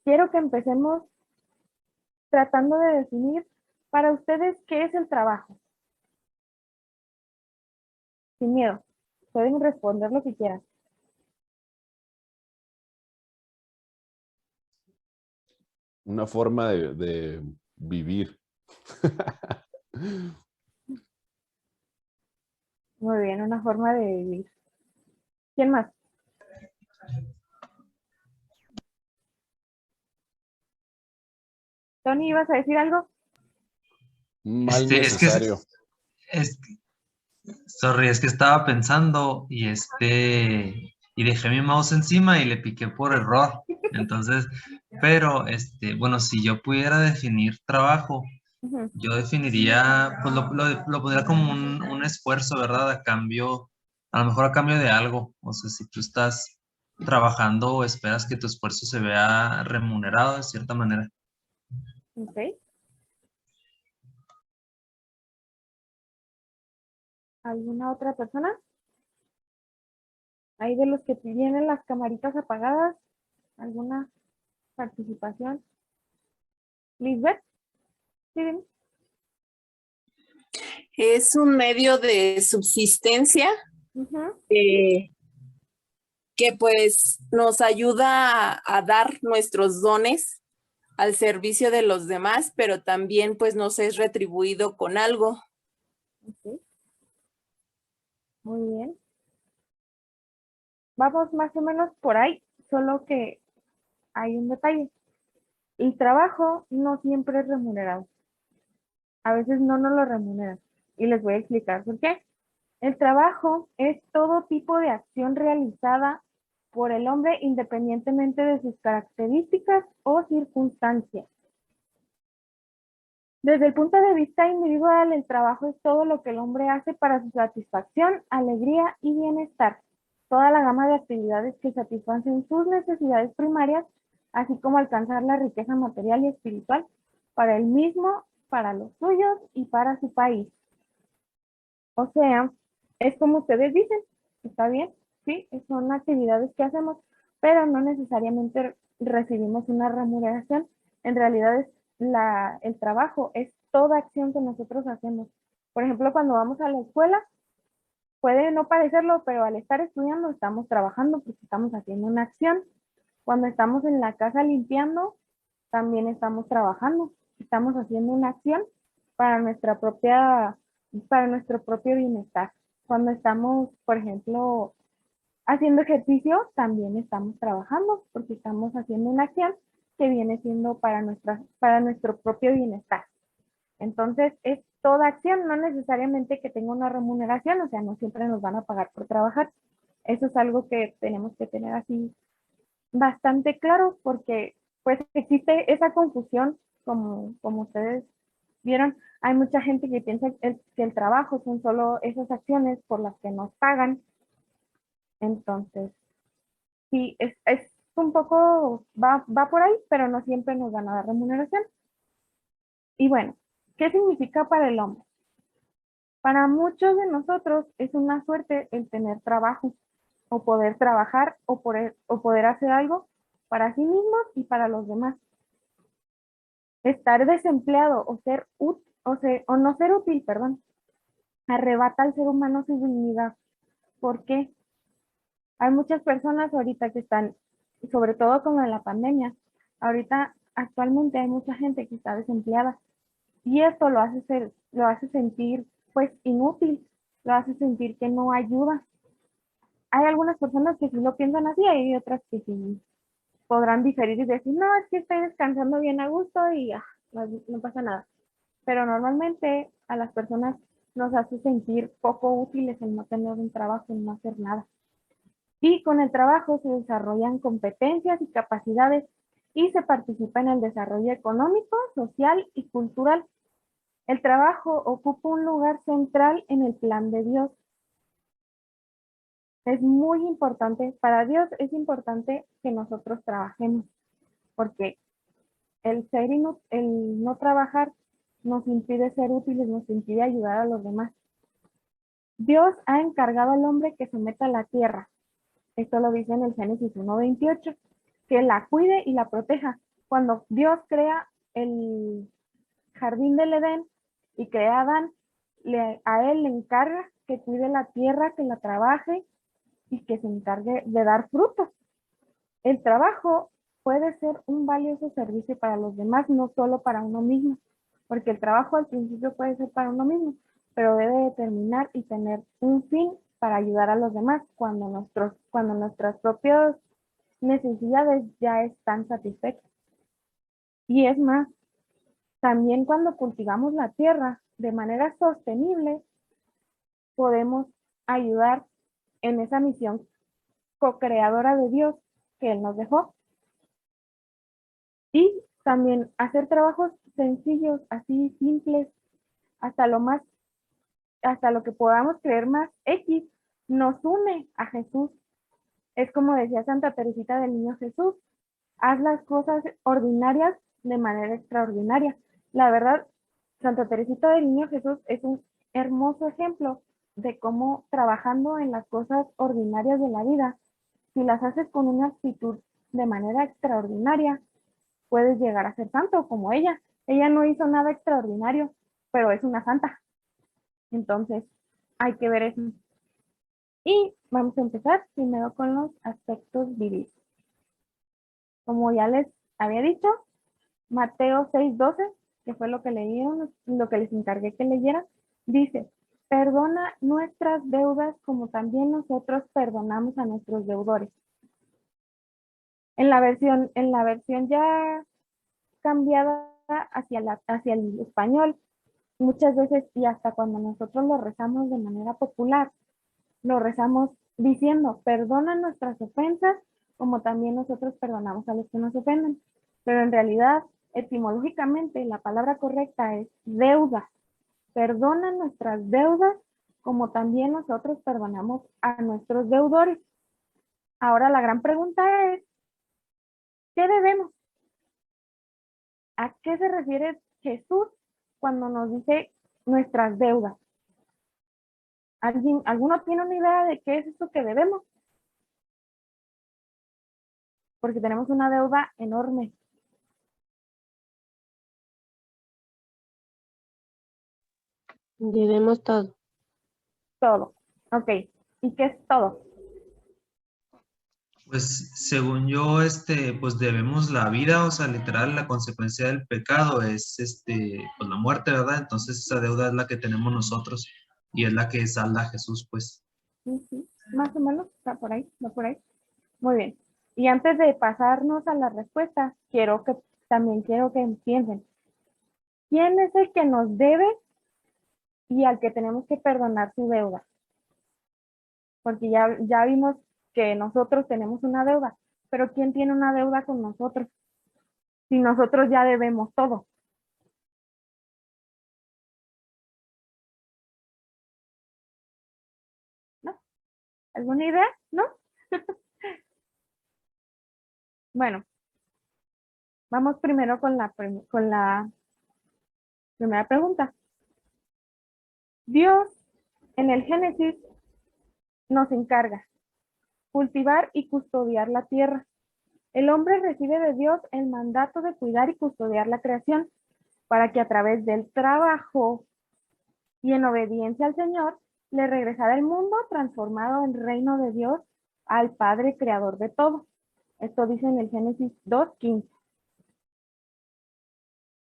quiero que empecemos tratando de definir para ustedes qué es el trabajo. Sin miedo. Pueden responder lo que quieran. Una forma de vivir. Muy bien, una forma de vivir. ¿Quién más? Tony, ¿ibas a decir algo? Mal Es que, necesario. es, sorry, es que estaba pensando y dejé mi mouse encima y le piqué por error. Entonces, pero, bueno, si yo pudiera definir trabajo, Ujú. yo definiría, pues lo pondría como un esfuerzo, ¿verdad? A cambio, a lo mejor a cambio de algo. O sea, si tú estás trabajando o esperas que tu esfuerzo se vea remunerado de cierta manera. Ok. ¿Alguna otra persona? Ahí de los que tienen las camaritas apagadas, ¿alguna participación? Lisbeth, ¿sí? Dime. Es un medio de subsistencia Ujú. que pues nos ayuda a dar nuestros dones al servicio de los demás, pero también pues nos es retribuido con algo. Ok. Muy bien. Vamos más o menos por ahí, solo que hay un detalle. El trabajo no siempre es remunerado. A veces no nos lo remuneran. Y les voy a explicar por qué. El trabajo es todo tipo de acción realizada por el hombre independientemente de sus características o circunstancias. Desde el punto de vista individual, el trabajo es todo lo que el hombre hace para su satisfacción, alegría y bienestar. Toda la gama de actividades que satisfacen sus necesidades primarias, así como alcanzar la riqueza material y espiritual para él mismo, para los suyos y para su país. O sea, es como ustedes dicen, está bien, sí, son actividades que hacemos, pero no necesariamente recibimos una remuneración. En realidad el trabajo es toda acción que nosotros hacemos. Por ejemplo, cuando vamos a la escuela, puede no parecerlo, pero al estar estudiando estamos trabajando porque estamos haciendo una acción. Cuando estamos en la casa limpiando, también estamos trabajando, estamos haciendo una acción para para nuestro propio bienestar. Cuando estamos, por ejemplo, haciendo ejercicio, también estamos trabajando porque estamos haciendo una acción que viene siendo para nuestro propio bienestar. Entonces, es toda acción, no necesariamente que tenga una remuneración, o sea, no siempre nos van a pagar por trabajar. Eso es algo que tenemos que tener así bastante claro porque pues existe esa confusión como ustedes vieron. Hay mucha gente que piensa que el trabajo son solo esas acciones por las que nos pagan. Entonces, sí, es un poco, va por ahí, pero no siempre nos van a dar remuneración. Y bueno, ¿qué significa para el hombre? Para muchos de nosotros es una suerte el tener trabajo o poder trabajar o poder hacer algo para sí mismos y para los demás. Estar desempleado o no ser útil, perdón, arrebata al ser humano su dignidad. ¿Por qué? Hay muchas personas ahorita que están, sobre todo con la pandemia, ahorita actualmente hay mucha gente que está desempleada y esto lo hace sentir pues inútil, lo hace sentir que no ayuda. Hay algunas personas que sí lo piensan así, hay otras que sí podrán diferir y decir, no, es que estoy descansando bien a gusto y no pasa nada. Pero normalmente a las personas nos hace sentir poco útiles el no tener un trabajo, el no hacer nada. Y con el trabajo se desarrollan competencias y capacidades y se participa en el desarrollo económico, social y cultural. El trabajo ocupa un lugar central en el plan de Dios. Es muy importante, para Dios es importante que nosotros trabajemos, porque el no trabajar nos impide ser útiles, nos impide ayudar a los demás. Dios ha encargado al hombre que someta la tierra. Esto lo dice en el Génesis 1:28. que la cuide y la proteja. Cuando Dios crea el jardín del Edén y crea a Adán, a él le encarga que cuide la tierra, que la trabaje y que se encargue de dar frutos. El trabajo puede ser un valioso servicio para los demás, no solo para uno mismo, porque el trabajo al principio puede ser para uno mismo, pero debe de terminar y tener un fin para ayudar a los demás cuando nuestras propias necesidades ya están satisfechas. Y es más, también cuando cultivamos la tierra de manera sostenible, podemos ayudar en esa misión co-creadora de Dios que Él nos dejó. Y también hacer trabajos sencillos, así simples, hasta lo que podamos creer más X, nos une a Jesús. Es como decía Santa Teresita del Niño Jesús, haz las cosas ordinarias de manera extraordinaria. La verdad, Santa Teresita del Niño Jesús es un hermoso ejemplo de cómo trabajando en las cosas ordinarias de la vida, si las haces con una actitud de manera extraordinaria, puedes llegar a ser santo como ella. Ella no hizo nada extraordinario, pero es una santa. Entonces, hay que ver eso. Y vamos a empezar primero con los aspectos bíblicos. Como ya les había dicho, Mateo 6:12, que fue lo que leyeron, lo que les encargué que leyeran, dice, perdona nuestras deudas como también nosotros perdonamos a nuestros deudores. En la versión ya cambiada hacia el español, muchas veces y hasta cuando nosotros lo rezamos de manera popular, lo rezamos diciendo, perdona nuestras ofensas como también nosotros perdonamos a los que nos ofenden. Pero en realidad, etimológicamente, la palabra correcta es deuda. Perdona nuestras deudas como también nosotros perdonamos a nuestros deudores. Ahora la gran pregunta es, ¿qué debemos? ¿A qué se refiere Jesús cuando nos dice nuestras deudas? ¿Alguno tiene una idea de qué es eso que debemos? Porque tenemos una deuda enorme. Debemos todo. Todo. Ok. ¿Y qué es todo? Pues según yo, pues debemos la vida, o sea, literal, la consecuencia del pecado es, pues la muerte, ¿verdad? Entonces esa deuda es la que tenemos nosotros y es la que salda a Jesús, pues. Sí, más o menos, está por ahí, va por ahí. Muy bien. Y antes de pasarnos a la respuesta, también quiero que piensen, ¿quién es el que nos debe y al que tenemos que perdonar su deuda? Porque ya vimos que nosotros tenemos una deuda, pero ¿quién tiene una deuda con nosotros? Si nosotros ya debemos todo. ¿No? ¿Alguna idea? ¿No? Bueno, vamos primero con la primera pregunta. Dios en el Génesis nos encarga cultivar y custodiar la tierra. El hombre recibe de Dios el mandato de cuidar y custodiar la creación para que a través del trabajo y en obediencia al Señor le regresara el mundo transformado en reino de Dios al Padre creador de todo. Esto dice en el Génesis 2:15.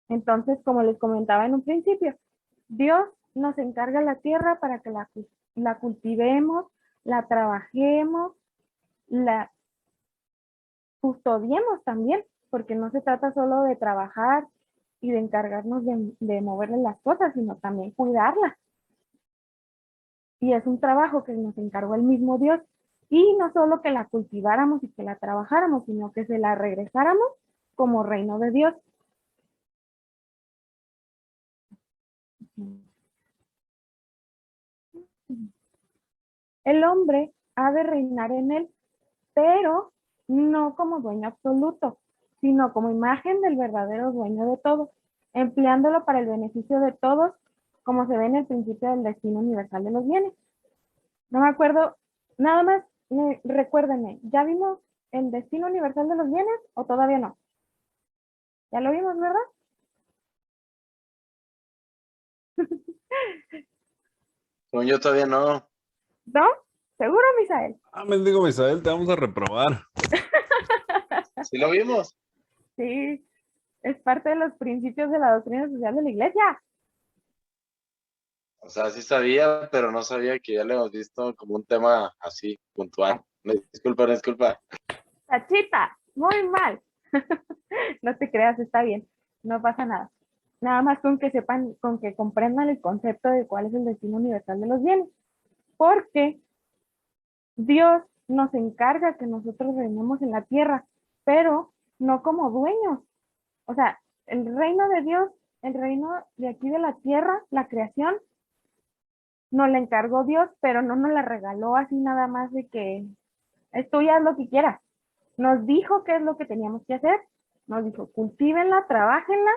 Entonces, como les comentaba en un principio, Dios nos encarga la tierra para que la cultivemos, la trabajemos, la custodiemos también, porque no se trata solo de trabajar y de encargarnos de moverle las cosas, sino también cuidarla. Y es un trabajo que nos encargó el mismo Dios. Y no solo que la cultiváramos y que la trabajáramos, sino que se la regresáramos como reino de Dios. El hombre ha de reinar en él, pero no como dueño absoluto, sino como imagen del verdadero dueño de todo, empleándolo para el beneficio de todos, como se ve en el principio del destino universal de los bienes. No me acuerdo, nada más recuérdenme, ya vimos el destino universal de los bienes o todavía no? Ya lo vimos, ¿verdad? Según yo todavía no. ¿No? ¿Seguro, Misael? Ah, mendigo Misael, te vamos a reprobar. ¿Sí lo vimos? Sí, es parte de los principios de la doctrina social de la iglesia. O sea, sí sabía, pero no sabía que ya lo hemos visto como un tema así, puntual. Disculpa, disculpa. Tachita, muy mal. No te creas, está bien, no pasa nada. Nada más con que sepan, con que comprendan el concepto de cuál es el destino universal de los bienes. Porque Dios nos encarga que nosotros reinemos en la tierra, pero no como dueños. O sea, el reino de Dios, el reino de aquí de la tierra, la creación, nos la encargó Dios, pero no nos la regaló así nada más de que esto ya es lo que quieras. Nos dijo qué es lo que teníamos que hacer, nos dijo, cultívenla, trabajenla,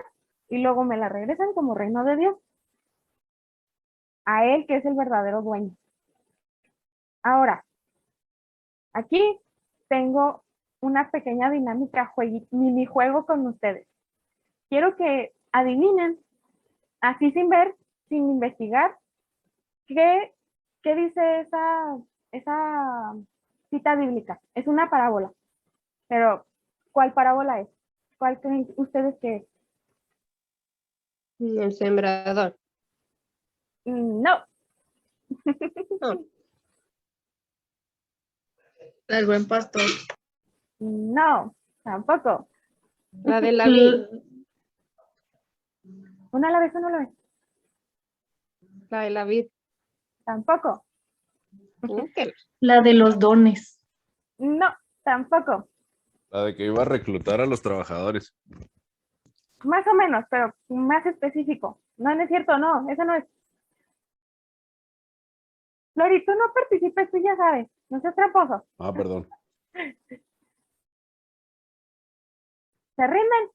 y luego me la regresan como reino de Dios. A Él que es el verdadero dueño. Ahora, aquí tengo una pequeña dinámica, minijuego con ustedes. Quiero que adivinen, así sin ver, sin investigar, qué dice esa cita bíblica. Es una parábola, pero ¿cuál parábola es? ¿Cuál creen ustedes que es? El sembrador. No, No, El buen pastor. no, tampoco. la de la vid. Una a la vez, una a la vez. La de la vid. Tampoco. La de los dones. No, tampoco. La de que iba a reclutar a los trabajadores. Más o menos, pero más específico. No, no es cierto, no, eso no es. Lori, tú no participes, tú ya sabes. No seas tramposo. Ah, perdón. ¿Se rinden?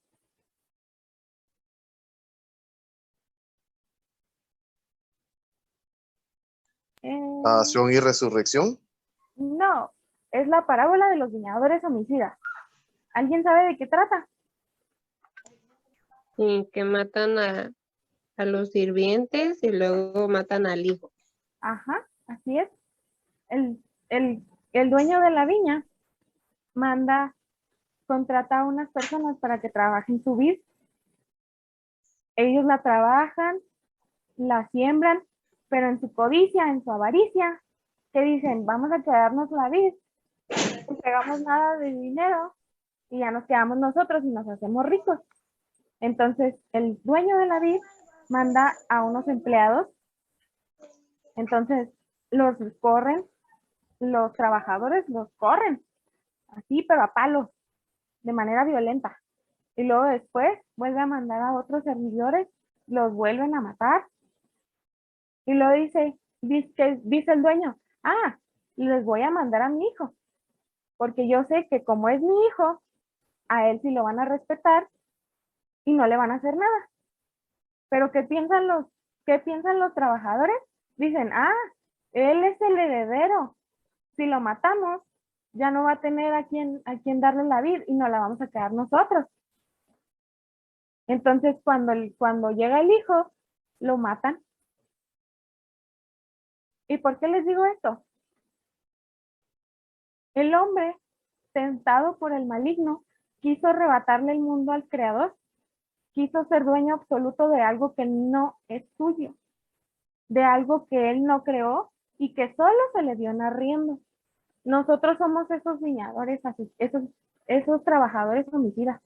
Pasión y resurrección. No, es la parábola de los viñadores homicidas. ¿Alguien sabe de qué trata? Sí, que matan a los sirvientes y luego matan al hijo. Ajá, así es. El dueño de la viña contrata a unas personas para que trabajen su vid. Ellos la trabajan, la siembran, pero en su codicia, en su avaricia, que dicen, vamos a quedarnos la vid, no pegamos nada de dinero y ya nos quedamos nosotros y nos hacemos ricos. Entonces, el dueño de la vid manda a unos empleados, entonces los corren, los trabajadores los corren, así, pero a palos, de manera violenta. Y luego después vuelve a mandar a otros servidores, los vuelven a matar. Y luego dice el dueño, les voy a mandar a mi hijo, porque yo sé que como es mi hijo, a él sí lo van a respetar y no le van a hacer nada. Pero ¿qué piensan los trabajadores? Dicen, él es el heredero. Si lo matamos, ya no va a tener a quien darle la vid y nos la vamos a quedar nosotros. Entonces, cuando llega el hijo, lo matan. ¿Y por qué les digo esto? El hombre, tentado por el maligno, quiso arrebatarle el mundo al Creador, quiso ser dueño absoluto de algo que no es suyo, de algo que él no creó y que solo se le dio en arriendo. Nosotros somos esos viñadores, esos trabajadores homicidas.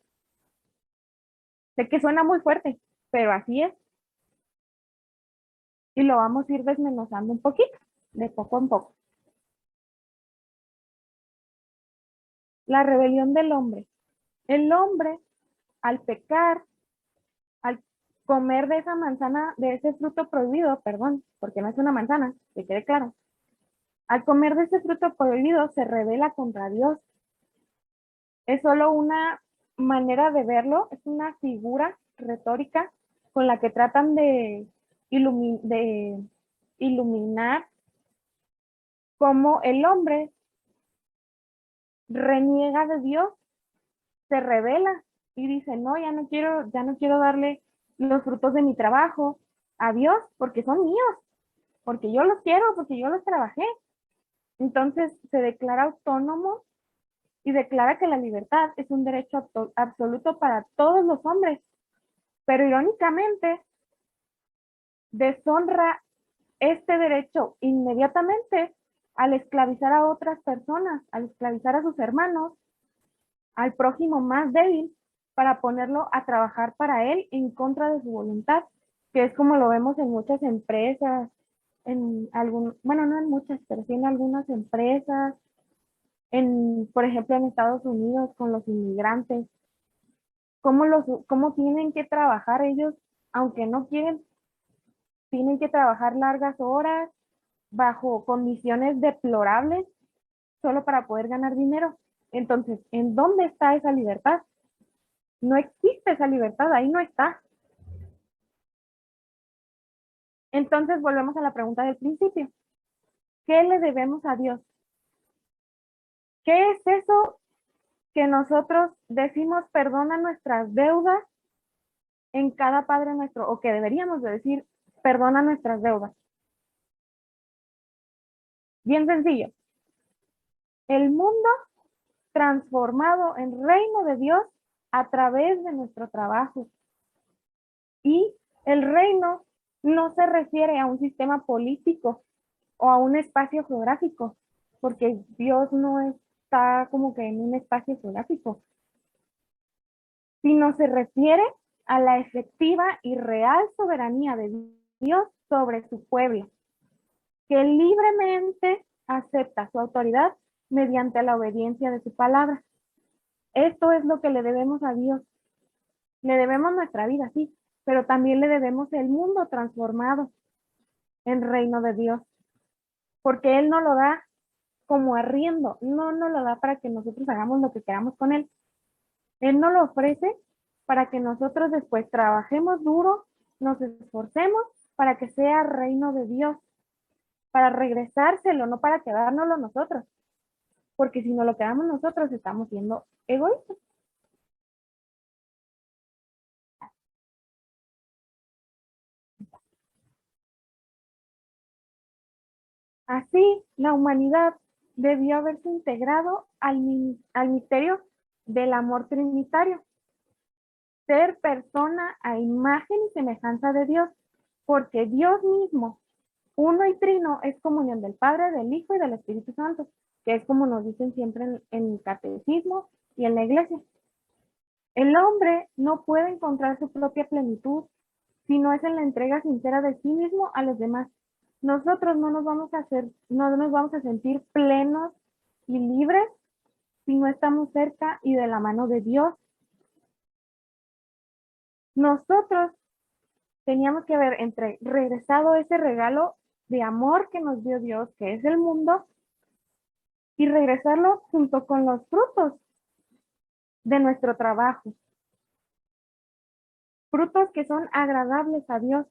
Sé que suena muy fuerte, pero así es. Y lo vamos a ir desmenuzando un poquito, de poco en poco. La rebelión del hombre. El hombre, al pecar, al comer de esa manzana, de ese fruto prohibido, perdón, porque no es una manzana, que quede claro. Al comer de ese fruto prohibido, se rebela contra Dios. Es solo una manera de verlo, es una figura retórica con la que tratan de iluminar cómo el hombre reniega de Dios, se rebela y dice, no, ya no quiero darle los frutos de mi trabajo a Dios porque son míos, porque yo los quiero, porque yo los trabajé. Entonces se declara autónomo y declara que la libertad es un derecho absoluto para todos los hombres. Pero irónicamente, deshonra este derecho inmediatamente al esclavizar a otras personas, al esclavizar a sus hermanos, al prójimo más débil, para ponerlo a trabajar para él en contra de su voluntad, que es como lo vemos en muchas empresas, bueno, no en muchas, pero sí en algunas empresas, por ejemplo, en Estados Unidos con los inmigrantes, cómo tienen que trabajar ellos, aunque no quieren, tienen que trabajar largas horas, bajo condiciones deplorables, solo para poder ganar dinero. Entonces, ¿en dónde está esa libertad? No existe esa libertad, ahí no está. Entonces, volvemos a la pregunta del principio. ¿Qué le debemos a Dios? ¿Qué es eso que nosotros decimos perdona nuestras deudas en cada Padre Nuestro, o que deberíamos de decir perdona nuestras deudas? Bien sencillo. El mundo transformado en reino de Dios a través de nuestro trabajo. Y el reino no se refiere a un sistema político o a un espacio geográfico, porque Dios no está como que en un espacio geográfico, sino se refiere a la efectiva y real soberanía de Dios sobre su pueblo, que libremente acepta su autoridad mediante la obediencia de su palabra. Esto es lo que le debemos a Dios. Le debemos nuestra vida, sí, pero también le debemos el mundo transformado en reino de Dios, porque Él no lo da como arriendo, no nos lo da para que nosotros hagamos lo que queramos con Él. Él nos lo ofrece para que nosotros después trabajemos duro, nos esforcemos para que sea reino de Dios, para regresárselo, no para quedárnoslo nosotros, porque si no lo quedamos nosotros estamos siendo egoístas. Así, la humanidad debió haberse integrado al misterio del amor trinitario, ser persona a imagen y semejanza de Dios, porque Dios mismo, uno y trino, es comunión del Padre, del Hijo y del Espíritu Santo, que es como nos dicen siempre en el catecismo y en la iglesia. El hombre no puede encontrar su propia plenitud si no es en la entrega sincera de sí mismo a los demás. Nosotros no nos vamos a sentir plenos y libres si no estamos cerca y de la mano de Dios. Nosotros teníamos que haber regresado ese regalo de amor que nos dio Dios, que es el mundo, y regresarlo junto con los frutos de nuestro trabajo. Frutos que son agradables a Dios.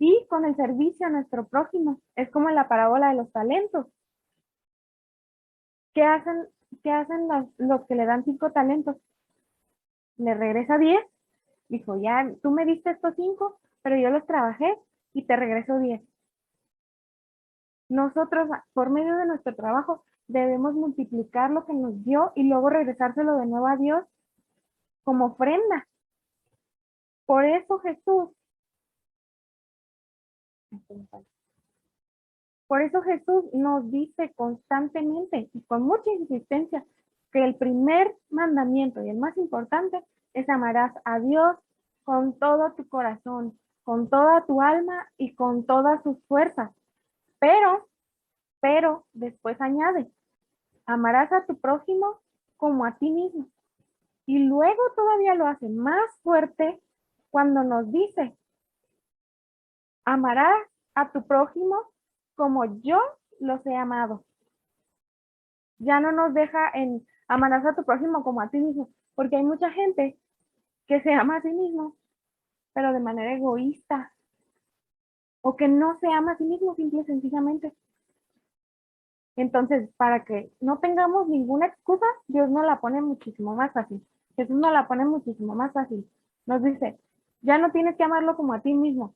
Y con el servicio a nuestro prójimo. Es como en la parábola de los talentos. ¿Qué hacen los que le dan 5 talentos? Le regresa 10. Dijo, ya, tú me diste estos 5, pero yo los trabajé y te regreso 10. Nosotros, por medio de nuestro trabajo, debemos multiplicar lo que nos dio y luego regresárselo de nuevo a Dios como ofrenda. Por eso Jesús nos dice constantemente y con mucha insistencia que el primer mandamiento y el más importante es amarás a Dios con todo tu corazón, con toda tu alma y con todas sus fuerzas. Pero después añade, amarás a tu prójimo como a ti mismo. Y luego todavía lo hace más fuerte cuando nos dice, amarás a tu prójimo como yo los he amado. Ya no nos deja en amarás a tu prójimo como a ti mismo, porque hay mucha gente que se ama a sí mismo, pero de manera egoísta, o que no se ama a sí mismo simple y sencillamente. Entonces, para que no tengamos ninguna excusa, Dios nos la pone muchísimo más fácil. Jesús nos la pone muchísimo más fácil. Nos dice, ya no tienes que amarlo como a ti mismo.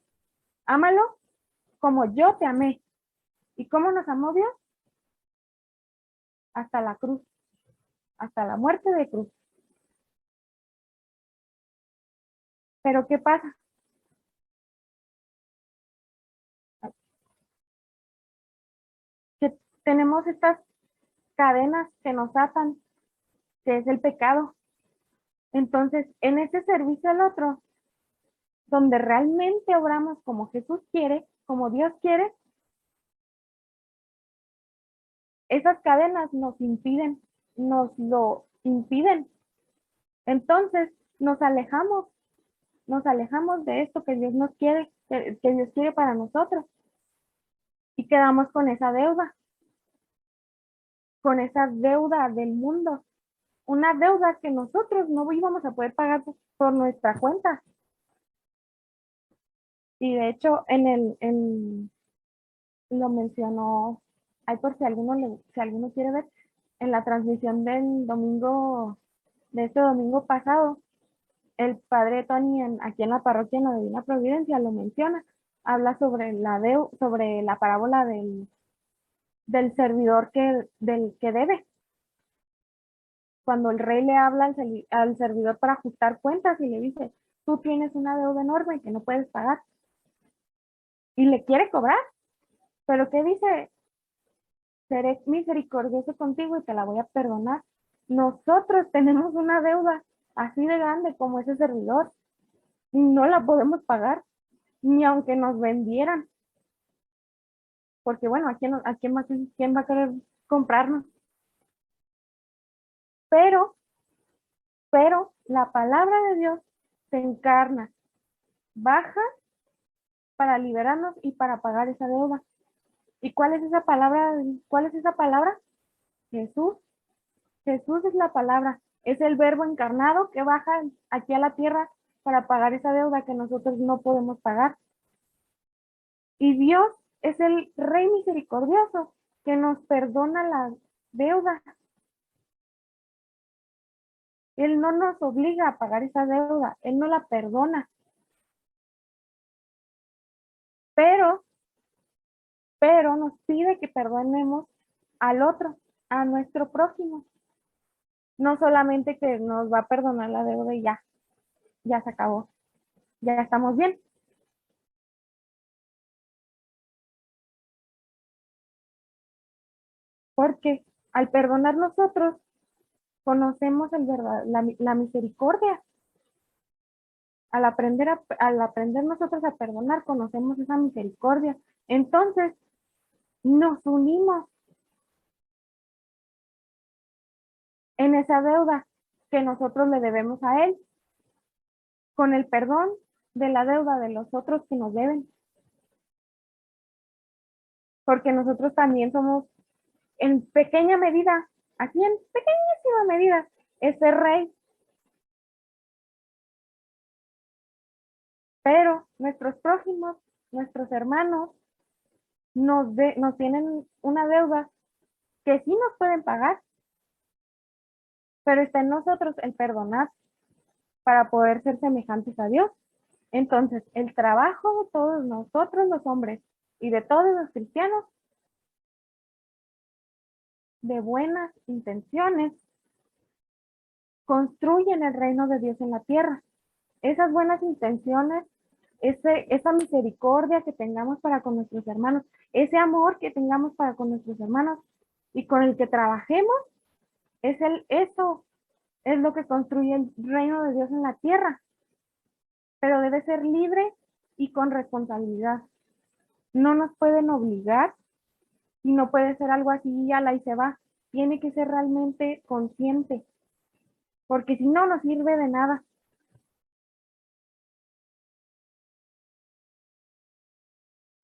Ámalo como yo te amé. ¿Y cómo nos amó Dios? Hasta la cruz, hasta la muerte de cruz. Pero ¿qué pasa? Que tenemos estas cadenas que nos atan, que es el pecado. Entonces, en ese servicio al otro, donde realmente obramos como Jesús quiere, como Dios quiere, esas cadenas nos lo impiden. Entonces, nos alejamos de esto que Dios nos quiere, que Dios quiere para nosotros. Y quedamos con esa deuda del mundo. Una deuda que nosotros no íbamos a poder pagar por nuestra cuenta. Y de hecho, lo mencionó, hay por si alguno quiere ver, en la transmisión del domingo, de este domingo pasado, el padre Tony aquí en la parroquia en la Divina Providencia lo menciona, habla sobre sobre la parábola del servidor del que debe. Cuando el rey le habla al servidor para ajustar cuentas y le dice, tú tienes una deuda enorme que no puedes pagar. Y le quiere cobrar. Pero ¿qué dice? Seré misericordioso contigo y te la voy a perdonar. Nosotros tenemos una deuda así de grande como ese servidor y no la podemos pagar, ni aunque nos vendieran. Porque bueno, quién va a querer comprarnos? Pero la palabra de Dios se encarna, baja para liberarnos y para pagar esa deuda. ¿Y cuál es esa palabra? ¿Cuál es esa palabra? Jesús. Jesús es la palabra, es el verbo encarnado que baja aquí a la tierra para pagar esa deuda que nosotros no podemos pagar. Y Dios es el Rey misericordioso que nos perdona las deudas. Él no nos obliga a pagar esa deuda, Él no la perdona. Pero nos pide que perdonemos al otro, a nuestro prójimo. No solamente que nos va a perdonar la deuda y ya se acabó, ya estamos bien. Porque al perdonar nosotros, conocemos la misericordia. Al aprender nosotros a perdonar, conocemos esa misericordia. Entonces, nos unimos en esa deuda que nosotros le debemos a Él, con el perdón de la deuda de los otros que nos deben. Porque nosotros también somos, en pequeña medida, aquí en pequeñísima medida, ese rey. Pero nuestros prójimos, nuestros hermanos, nos tienen una deuda que sí nos pueden pagar, pero está en nosotros el perdonar para poder ser semejantes a Dios. Entonces, el trabajo de todos nosotros los hombres y de todos los cristianos de buenas intenciones construyen el reino de Dios en la tierra. Esas buenas intenciones, esa misericordia que tengamos para con nuestros hermanos, ese amor que tengamos para con nuestros hermanos y con el que trabajemos, eso es lo que construye el reino de Dios en la tierra. Pero debe ser libre y con responsabilidad. No nos pueden obligar y no puede ser algo así, ala y se va. Tiene que ser realmente consciente, porque si no, no sirve de nada.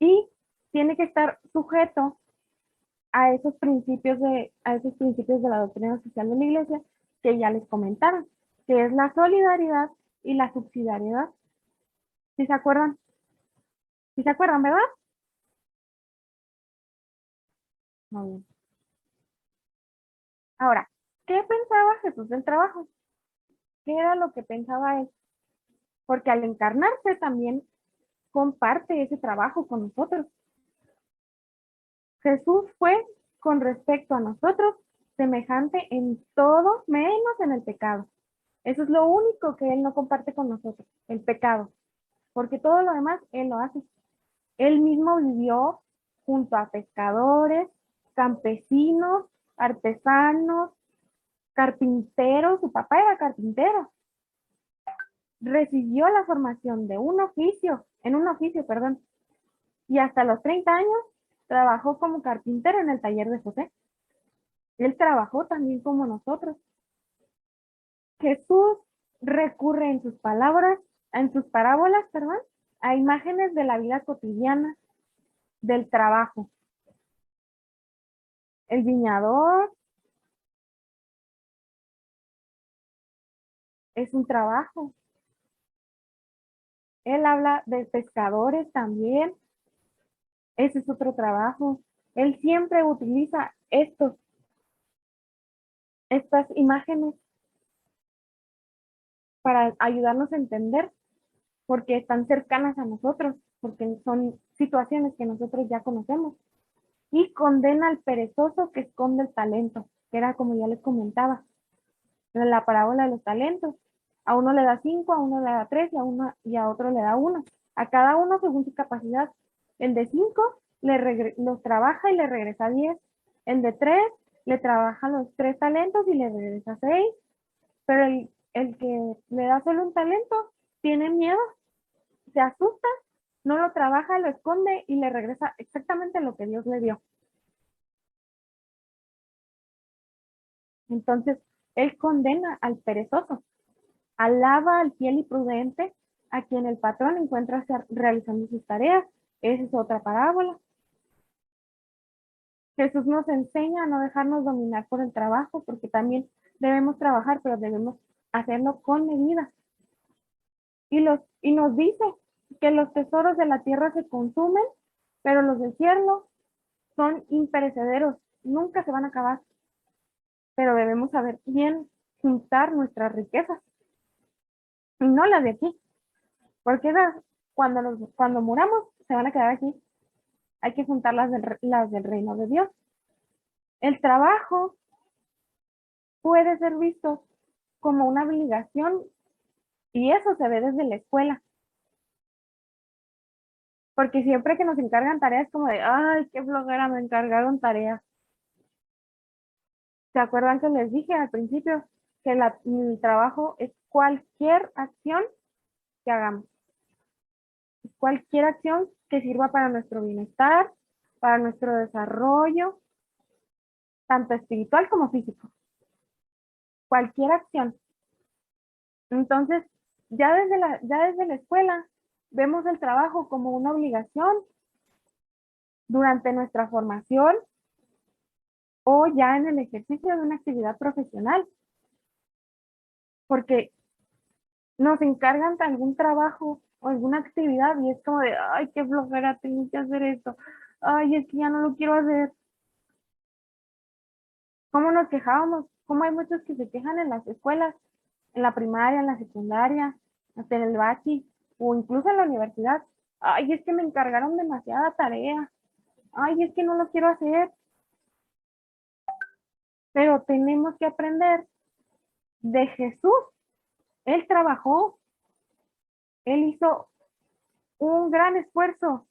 Y tiene que estar sujeto a esos principios de la doctrina social de la Iglesia que ya les comentaron, que es la solidaridad y la subsidiariedad. ¿Sí se acuerdan? ¿Sí se acuerdan, verdad? Muy bien. Ahora, ¿qué pensaba Jesús del trabajo? ¿Qué era lo que pensaba él? Porque al encarnarse también comparte ese trabajo con nosotros. Jesús fue, con respecto a nosotros, semejante en todo, menos en el pecado. Eso es lo único que Él no comparte con nosotros, el pecado. Porque todo lo demás Él lo hace. Él mismo vivió junto a pescadores, campesinos, artesanos, carpinteros. Su papá era carpintero. Recibió la formación de un oficio, perdón. Y hasta los 30 años trabajó como carpintero en el taller de José. Él trabajó también como nosotros. Jesús recurre en sus parábolas, a imágenes de la vida cotidiana, del trabajo. El viñador es un trabajo. Él habla de pescadores también. Ese es otro trabajo. Él siempre utiliza estas imágenes para ayudarnos a entender, porque están cercanas a nosotros, porque son situaciones que nosotros ya conocemos. Y condena al perezoso que esconde el talento, que era como ya les comentaba, en la parábola de los talentos. A uno le da 5, a uno le da 3 y a otro le da 1. A cada uno según su capacidad. El de 5 los trabaja y le regresa 10. El de 3 le trabaja los 3 talentos y le regresa 6. Pero el que le da solo un talento tiene miedo, se asusta, no lo trabaja, lo esconde y le regresa exactamente lo que Dios le dio. Entonces, él condena al perezoso, alaba al fiel y prudente, a quien el patrón encuentra realizando sus tareas. Esa es otra parábola. Jesús nos enseña a no dejarnos dominar por el trabajo, porque también debemos trabajar, pero debemos hacerlo con medida. Y nos dice que los tesoros de la tierra se consumen, pero los del cielo son imperecederos, nunca se van a acabar. Pero debemos saber bien juntar nuestras riquezas y no las de aquí, porque cuando muramos se van a quedar aquí. Hay que juntar las del reino de Dios. El trabajo puede ser visto como una obligación y eso se ve desde la escuela. Porque siempre que nos encargan tareas como de, ay, qué flojera, me encargaron tareas. ¿Se acuerdan que les dije al principio que el trabajo es cualquier acción que hagamos? Cualquier acción que sirva para nuestro bienestar, para nuestro desarrollo, tanto espiritual como físico. Cualquier acción. Entonces, ya desde la escuela, vemos el trabajo como una obligación durante nuestra formación o ya en el ejercicio de una actividad profesional. Porque nos encargan de algún trabajo o alguna actividad y es como de, ay, qué flojera, tengo que hacer esto. Ay, es que ya no lo quiero hacer. ¿Cómo nos quejábamos? ¿Cómo hay muchos que se quejan en las escuelas, en la primaria, en la secundaria, hasta en el bachi o incluso en la universidad? Ay, es que me encargaron demasiada tarea. Ay, es que no lo quiero hacer. Pero tenemos que aprender de Jesús. Él trabajó. Él hizo un gran esfuerzo.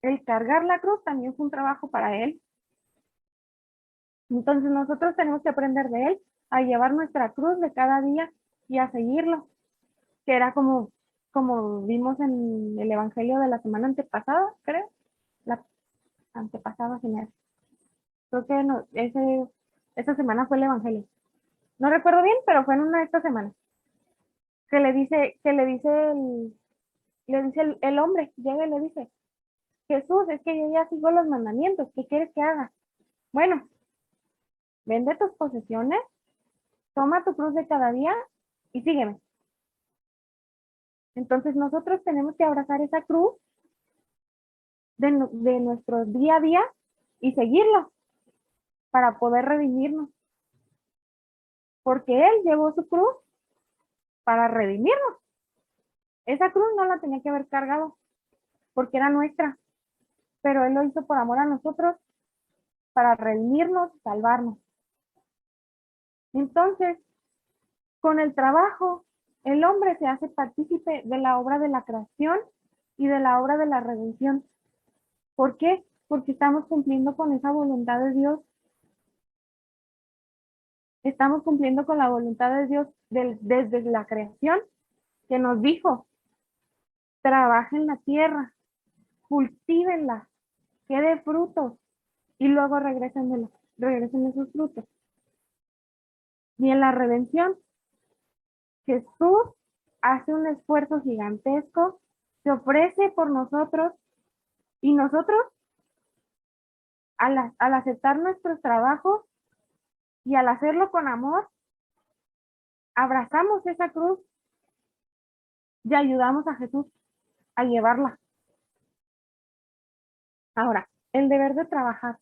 El cargar la cruz también fue un trabajo para él. Entonces nosotros tenemos que aprender de él a llevar nuestra cruz de cada día y a seguirlo, que era como vimos en el evangelio de la semana antepasada, creo, la antepasada genial. Creo que no, esa semana fue el evangelio. No recuerdo bien, pero fue en una de estas semanas. Que le dice el hombre, llega y le dice, Jesús, es que yo ya sigo los mandamientos, ¿qué quieres que haga? Bueno, vende tus posesiones, toma tu cruz de cada día y sígueme. Entonces nosotros tenemos que abrazar esa cruz de nuestro día a día y seguirlo. para poder redimirnos. Porque Él llevó su cruz para redimirnos. Esa cruz no la tenía que haber cargado porque era nuestra, pero Él lo hizo por amor a nosotros para redimirnos, salvarnos. Entonces, con el trabajo, el hombre se hace partícipe de la obra de la creación y de la obra de la redención. ¿Por qué? Porque estamos cumpliendo con esa voluntad de Dios. Estamos cumpliendo con la voluntad de Dios desde la creación, que nos dijo, trabajen la tierra, cultívenla, que dé frutos, y luego regresen esos frutos. Y en la redención, Jesús hace un esfuerzo gigantesco, se ofrece por nosotros, y nosotros, al aceptar nuestros trabajos y al hacerlo con amor, abrazamos esa cruz y ayudamos a Jesús a llevarla. Ahora, el deber de trabajar.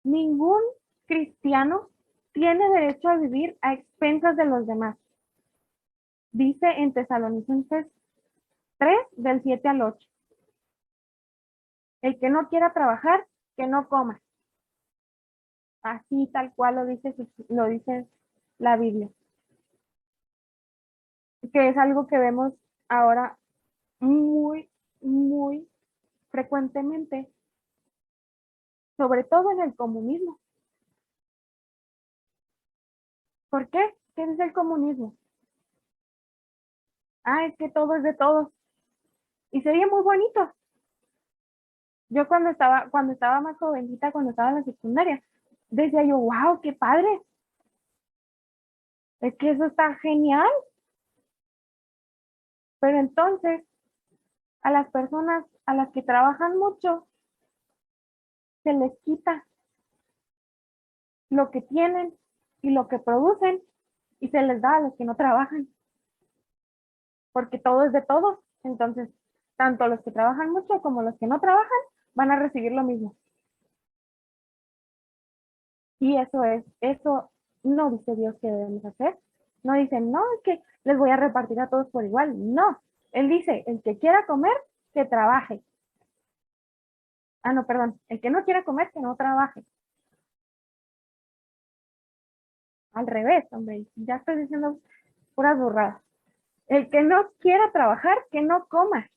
Ningún cristiano tiene derecho a vivir a expensas de los demás. Dice en Tesalonicenses 3, del 7 al 8. El que no quiera trabajar, que no coma. Así tal cual lo dice la Biblia. Que es algo que vemos ahora muy, muy frecuentemente, sobre todo en el comunismo. ¿Por qué? ¿Qué es el comunismo? Es que todo es de todos. Y sería muy bonito. Yo cuando estaba más jovencita, cuando estaba en la secundaria, decía yo, wow, qué padre. Es que eso está genial. Pero entonces, a las personas a las que trabajan mucho, se les quita lo que tienen y lo que producen y se les da a los que no trabajan. Porque todo es de todos. Entonces, tanto los que trabajan mucho como los que no trabajan van a recibir lo mismo. Y eso no dice Dios que debemos hacer. No dice, no, es que les voy a repartir a todos por igual. No, Él dice, el que quiera comer, que trabaje. No, perdón, el que no quiera comer, que no trabaje. Al revés, hombre, ya estoy diciendo puras burradas. El que no quiera trabajar, que no coma.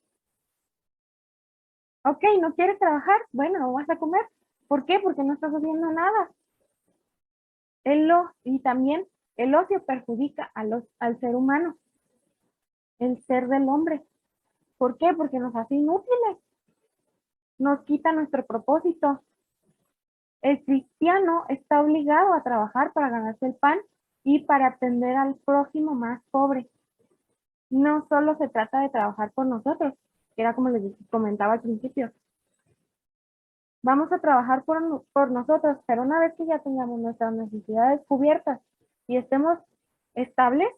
Ok, no quieres trabajar, bueno, no vas a comer. ¿Por qué? Porque no estás haciendo nada. Y también el ocio perjudica al ser humano, el ser del hombre. ¿Por qué? Porque nos hace inútiles, nos quita nuestro propósito. El cristiano está obligado a trabajar para ganarse el pan y para atender al prójimo más pobre. No solo se trata de trabajar por nosotros, que era como les comentaba al principio. Vamos a trabajar por nosotros, pero una vez que ya tengamos nuestras necesidades cubiertas y estemos estables,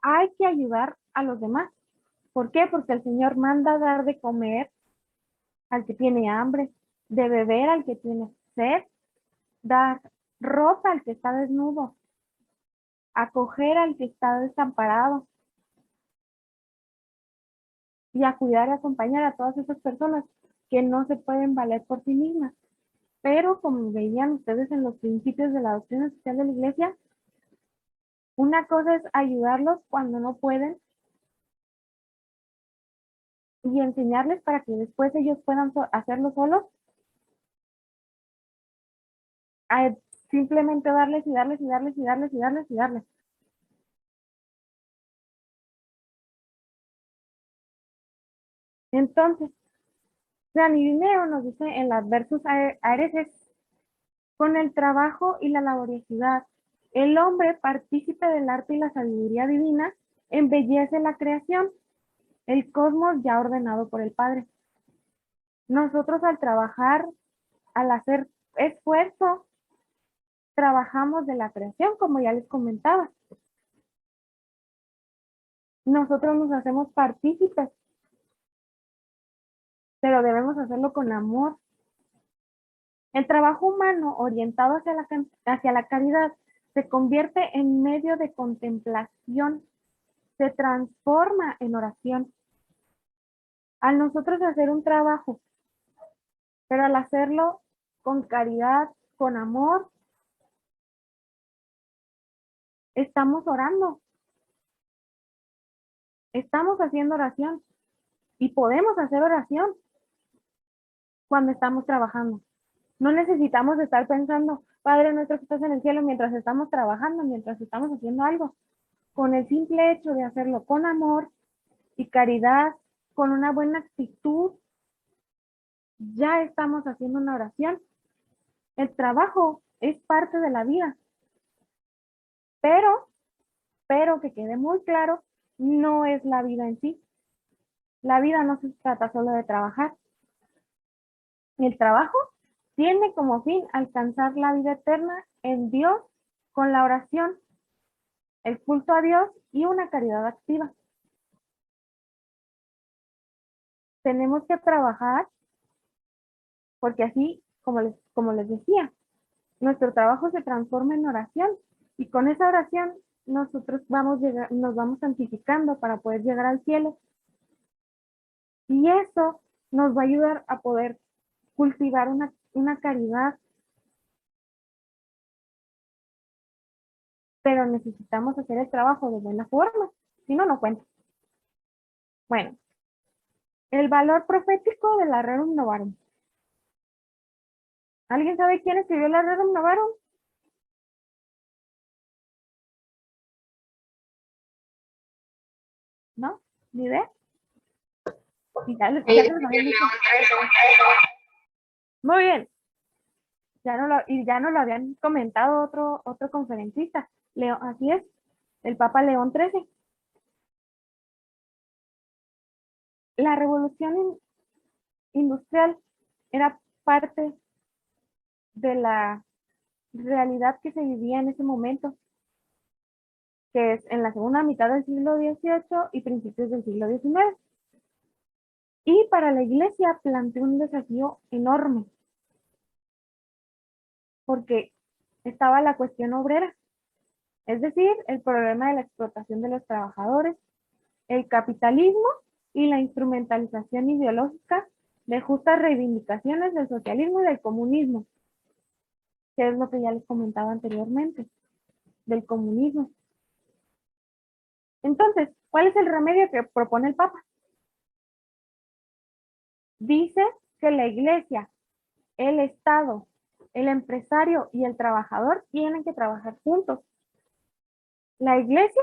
hay que ayudar a los demás. ¿Por qué? Porque el Señor manda dar de comer al que tiene hambre, de beber al que tiene sed, dar ropa al que está desnudo, acoger al que está desamparado y a cuidar y acompañar a todas esas personas que no se pueden valer por sí mismas. Pero como veían ustedes en los principios de la doctrina social de la iglesia, una cosa es ayudarlos cuando no pueden y enseñarles para que después ellos puedan hacerlo solos, a simplemente darles y darles y darles y darles y darles y darles. Entonces, San Irineo nos dice en las versos areces, con el trabajo y la laboriosidad, el hombre, partícipe del arte y la sabiduría divina, embellece la creación, el cosmos ya ordenado por el Padre. Nosotros al trabajar, al hacer esfuerzo, trabajamos de la creación, como ya les comentaba. Nosotros nos hacemos partícipes, pero debemos hacerlo con amor, El trabajo humano orientado hacia la caridad se convierte en medio de contemplación, se transforma en oración. Al nosotros hacer un trabajo, pero al hacerlo con caridad, con amor, estamos orando. Estamos haciendo oración y podemos hacer oración cuando estamos trabajando. No necesitamos estar pensando, Padre nuestro que estás en el cielo, mientras estamos trabajando, mientras estamos haciendo algo. Con el simple hecho de hacerlo con amor y caridad, con una buena actitud, ya estamos haciendo una oración. El trabajo es parte de la vida. Pero que quede muy claro, no es la vida en sí. La vida no se trata solo de trabajar. El trabajo tiene como fin alcanzar la vida eterna en Dios con la oración, el culto a Dios y una caridad activa. Tenemos que trabajar porque así, como les decía, nuestro trabajo se transforma en oración y con esa oración nosotros nos vamos santificando para poder llegar al cielo. Y eso nos va a ayudar a poder cultivar una caridad. Pero necesitamos hacer el trabajo de buena forma, si no, no cuenta. Bueno, el valor profético de la Rerum Novarum. ¿Alguien sabe quién escribió la Rerum Novarum? ¿No? ¿Ni idea? Ya lo habían dicho. Muy bien. Ya no lo habían comentado otro conferencista. Así es, el Papa León XIII. La revolución industrial era parte de la realidad que se vivía en ese momento, que es en la segunda mitad del siglo XVIII y principios del siglo XIX. Y para la iglesia planteó un desafío enorme, porque estaba la cuestión obrera, es decir, el problema de la explotación de los trabajadores, el capitalismo y la instrumentalización ideológica de justas reivindicaciones del socialismo y del comunismo, que es lo que ya les comentaba anteriormente, del comunismo. Entonces, ¿cuál es el remedio que propone el Papa? Dice que la iglesia, el Estado, el empresario y el trabajador tienen que trabajar juntos. La iglesia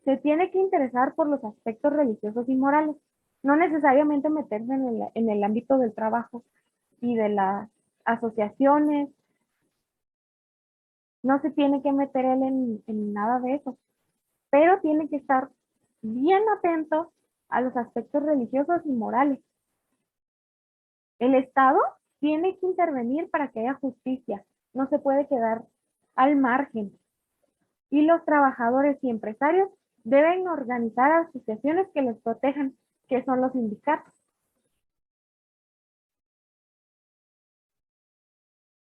se tiene que interesar por los aspectos religiosos y morales, no necesariamente meterse en el ámbito del trabajo y de las asociaciones. No se tiene que meter él en nada de eso, pero tiene que estar bien atento a los aspectos religiosos y morales. El Estado tiene que intervenir para que haya justicia, no se puede quedar al margen. Y los trabajadores y empresarios deben organizar asociaciones que les protejan, que son los sindicatos.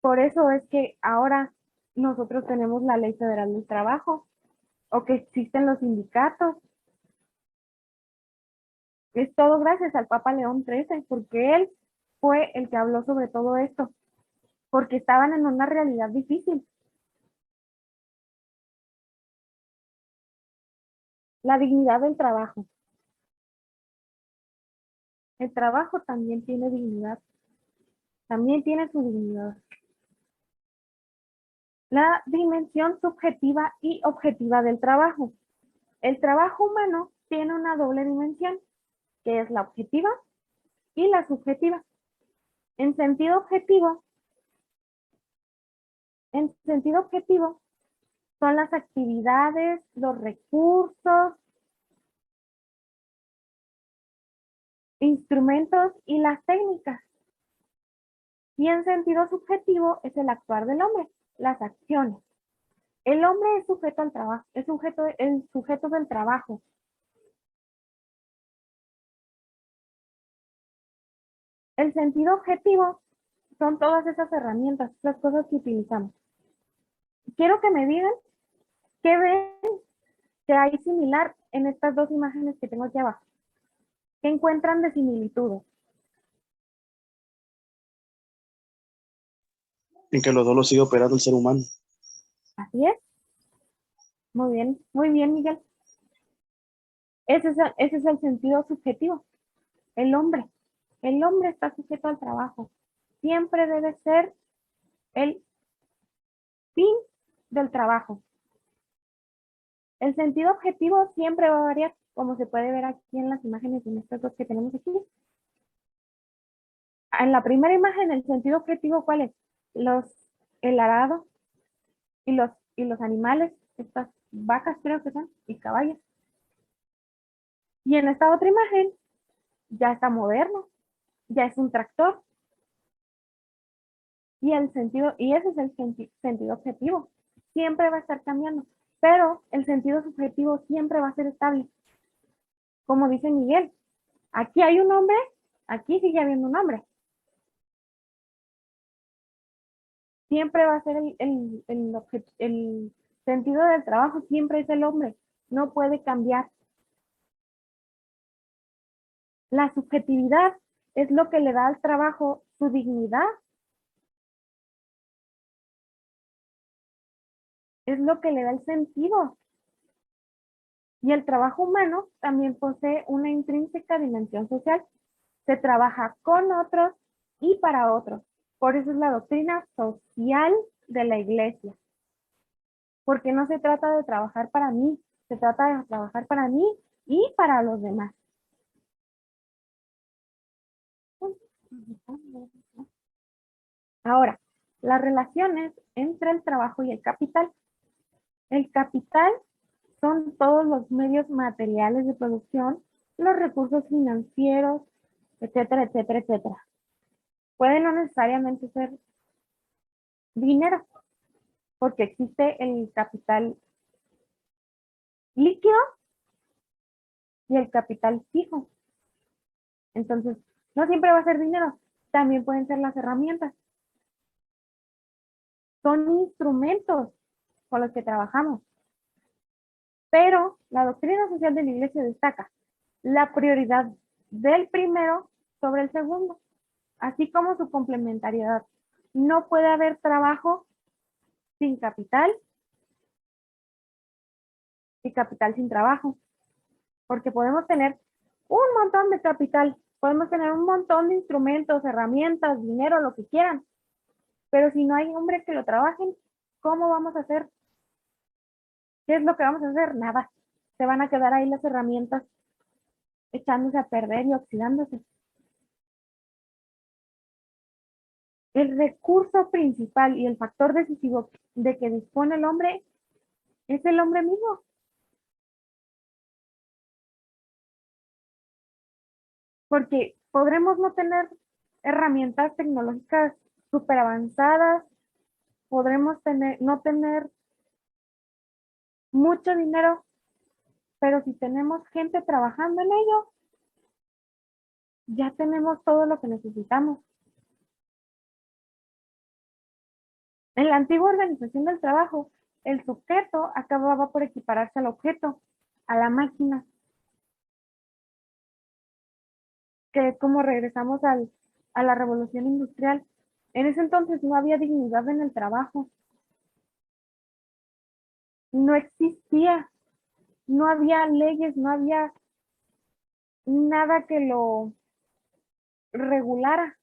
Por eso es que ahora nosotros tenemos la Ley Federal del Trabajo, o que existen los sindicatos. Es todo gracias al Papa León XIII, porque él fue el que habló sobre todo esto, porque estaban en una realidad difícil. La dignidad del trabajo. El trabajo también tiene dignidad, también tiene su dignidad. La dimensión subjetiva y objetiva del trabajo. El trabajo humano tiene una doble dimensión, que es la objetiva y la subjetiva. En sentido objetivo son las actividades, los recursos, instrumentos y las técnicas. Y en sentido subjetivo es el actuar del hombre, las acciones. El hombre es sujeto al trabajo, es el sujeto del trabajo. El sentido objetivo son todas esas herramientas, las cosas que utilizamos. Quiero que me digan qué ven que hay similar en estas dos imágenes que tengo aquí abajo. ¿Qué encuentran de similitudes? En que los dos lo sigue operando el ser humano. Así es. Muy bien, Miguel. Ese es el sentido subjetivo. El hombre está sujeto al trabajo. Siempre debe ser el fin del trabajo. El sentido objetivo siempre va a variar, como se puede ver aquí en las imágenes, en estas dos que tenemos aquí. En la primera imagen, el sentido objetivo, ¿cuál es? El arado y los animales, estas vacas creo que son, y caballos. Y en esta otra imagen, ya está moderno, ya es un tractor. Y ese es el sentido objetivo. Siempre va a estar cambiando, pero el sentido subjetivo siempre va a ser estable. Como dice Miguel, aquí hay un hombre, aquí sigue habiendo un hombre. Siempre va a ser el sentido del trabajo, siempre es el hombre, no puede cambiar. La subjetividad es lo que le da al trabajo su dignidad. Es lo que le da el sentido. Y el trabajo humano también posee una intrínseca dimensión social. Se trabaja con otros y para otros. Por eso es la doctrina social de la iglesia. Porque no se trata de trabajar para mí, se trata de trabajar para mí y para los demás. Ahora, las relaciones entre el trabajo y el capital. El capital son todos los medios materiales de producción, los recursos financieros, etcétera, etcétera, etcétera. Puede no necesariamente ser dinero, porque existe el capital líquido y el capital fijo. Entonces, no siempre va a ser dinero, también pueden ser las herramientas. Son instrumentos con los que trabajamos. Pero la doctrina social de la iglesia destaca la prioridad del primero sobre el segundo, así como su complementariedad. No puede haber trabajo sin capital y capital sin trabajo, porque podemos tener un montón de capital, podemos tener un montón de instrumentos, herramientas, dinero, lo que quieran, pero si no hay hombres que lo trabajen, ¿cómo vamos a hacer? ¿Qué es lo que vamos a hacer? Nada. Se van a quedar ahí las herramientas echándose a perder y oxidándose. El recurso principal y el factor decisivo de que dispone el hombre es el hombre mismo. Porque podremos no tener herramientas tecnológicas súper avanzadas, podremos no tener mucho dinero, pero si tenemos gente trabajando en ello, ya tenemos todo lo que necesitamos. En la antigua organización del trabajo, el sujeto acababa por equipararse al objeto, a la máquina. Que es como regresamos a la revolución industrial. En ese entonces no había dignidad en el trabajo. No existía. No había leyes, no había nada que lo regulara.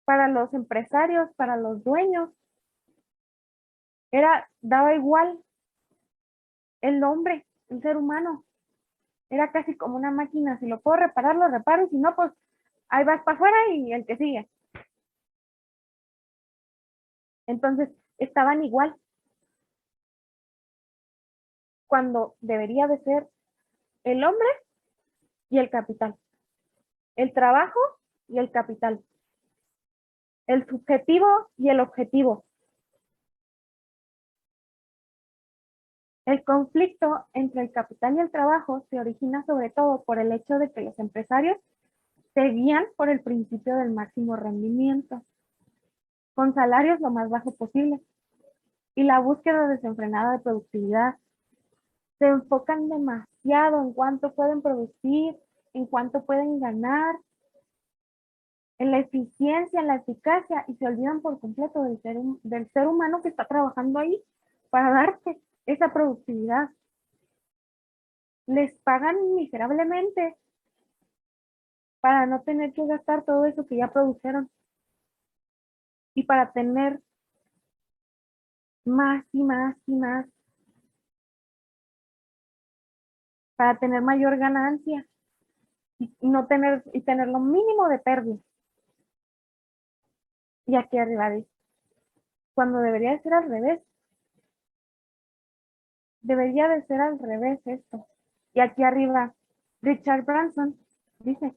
Para los empresarios, para los dueños, daba igual el hombre, el ser humano. Era casi como una máquina, si lo puedo reparar, lo reparo, y si no, pues ahí vas para afuera y el que sigue. Entonces, estaban igual. Cuando debería de ser el hombre y el capital. El trabajo y el capital. El subjetivo y el objetivo. El conflicto entre el capital y el trabajo se origina sobre todo por el hecho de que los empresarios se guían por el principio del máximo rendimiento. con salarios lo más bajos posible y la búsqueda desenfrenada de productividad. Se enfocan demasiado en cuánto pueden producir, en cuánto pueden ganar, en la eficiencia, en la eficacia, y se olvidan por completo del ser humano que está trabajando ahí para darte esa productividad. Les pagan miserablemente para no tener que gastar todo eso que ya produjeron y para tener más y más y más, para tener mayor ganancia y tener lo mínimo de pérdida. Y aquí arriba dice, cuando debería de ser al revés. Debería de ser al revés esto. Y aquí arriba, Richard Branson dice,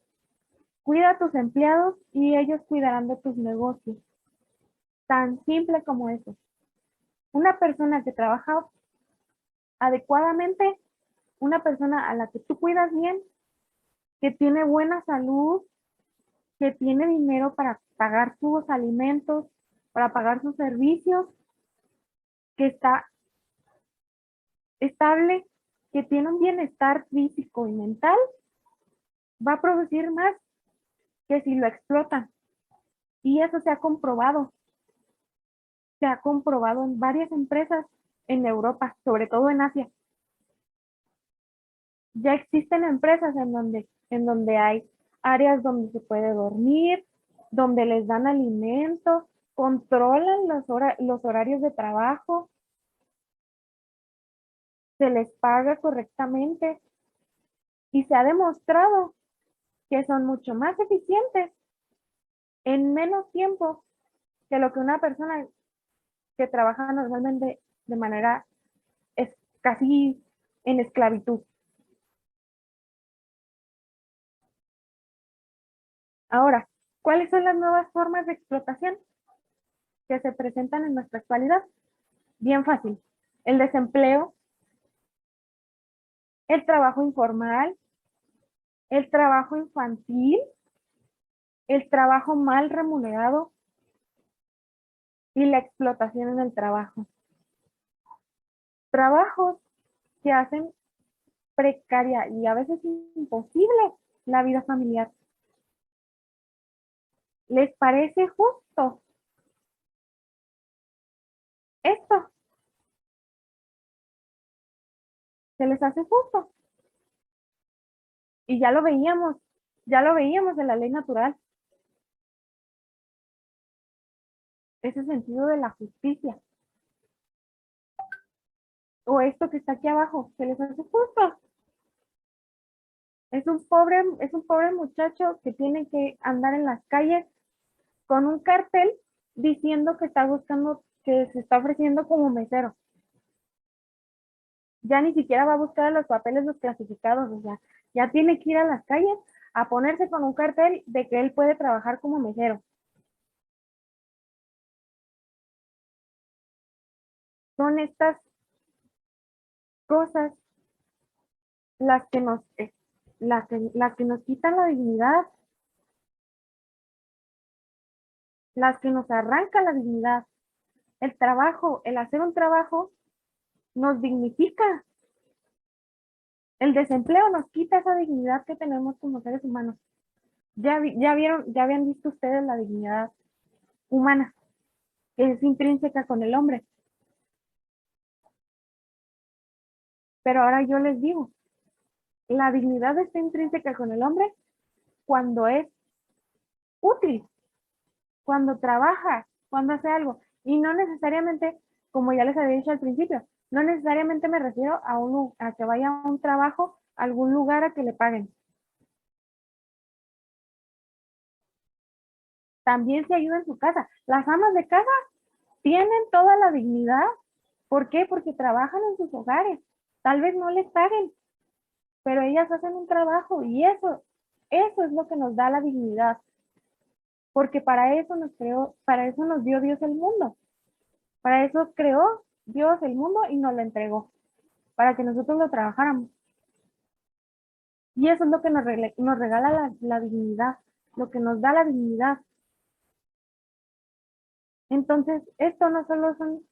cuida a tus empleados y ellos cuidarán de tus negocios. Tan simple como eso. Una persona que trabaja adecuadamente, una persona a la que tú cuidas bien, que tiene buena salud, que tiene dinero para pagar sus alimentos, para pagar sus servicios, que está estable, que tiene un bienestar físico y mental, va a producir más que si lo explotan. Y eso se ha comprobado. Se ha comprobado en varias empresas en Europa, sobre todo en Asia. Ya existen empresas en donde hay áreas donde se puede dormir, donde les dan alimentos, controlan los horarios de trabajo, se les paga correctamente y se ha demostrado que son mucho más eficientes en menos tiempo que lo que una persona que trabaja normalmente de manera casi en esclavitud. Ahora, ¿cuáles son las nuevas formas de explotación que se presentan en nuestra actualidad? Bien fácil. El desempleo, el trabajo informal, el trabajo infantil, el trabajo mal remunerado y la explotación en el trabajo. Trabajos que hacen precaria y a veces imposible la vida familiar. ¿Les parece justo esto? ¿Se les hace justo? Y ya lo veíamos en la ley natural. Ese sentido de la justicia. O esto que está aquí abajo, ¿se les hace justo? Es un pobre muchacho que tiene que andar en las calles con un cartel diciendo que está buscando, que se está ofreciendo como mesero. Ya ni siquiera va a buscar los papeles, los clasificados, o sea, ya tiene que ir a las calles a ponerse con un cartel de que él puede trabajar como mesero. Son estas cosas las que nos quitan la dignidad, las que nos arrancan la dignidad. El trabajo, el hacer un trabajo nos dignifica. El desempleo nos quita esa dignidad que tenemos como seres humanos. Ya habían visto ustedes la dignidad humana, que es intrínseca con el hombre. Pero ahora yo les digo, la dignidad está intrínseca con el hombre cuando es útil, cuando trabaja, cuando hace algo. Y no necesariamente, como ya les había dicho al principio, no necesariamente me refiero a que vaya a un trabajo, a algún lugar a que le paguen. También se ayuda en su casa. Las amas de casa tienen toda la dignidad. ¿Por qué? Porque trabajan en sus hogares. Tal vez no les paguen, pero ellas hacen un trabajo y eso es lo que nos da la dignidad. Porque para eso nos creó, para eso nos dio Dios el mundo. Para eso creó Dios el mundo y nos lo entregó, para que nosotros lo trabajáramos. Y eso es lo que nos regala la dignidad, lo que nos da la dignidad. Entonces, esto no solo son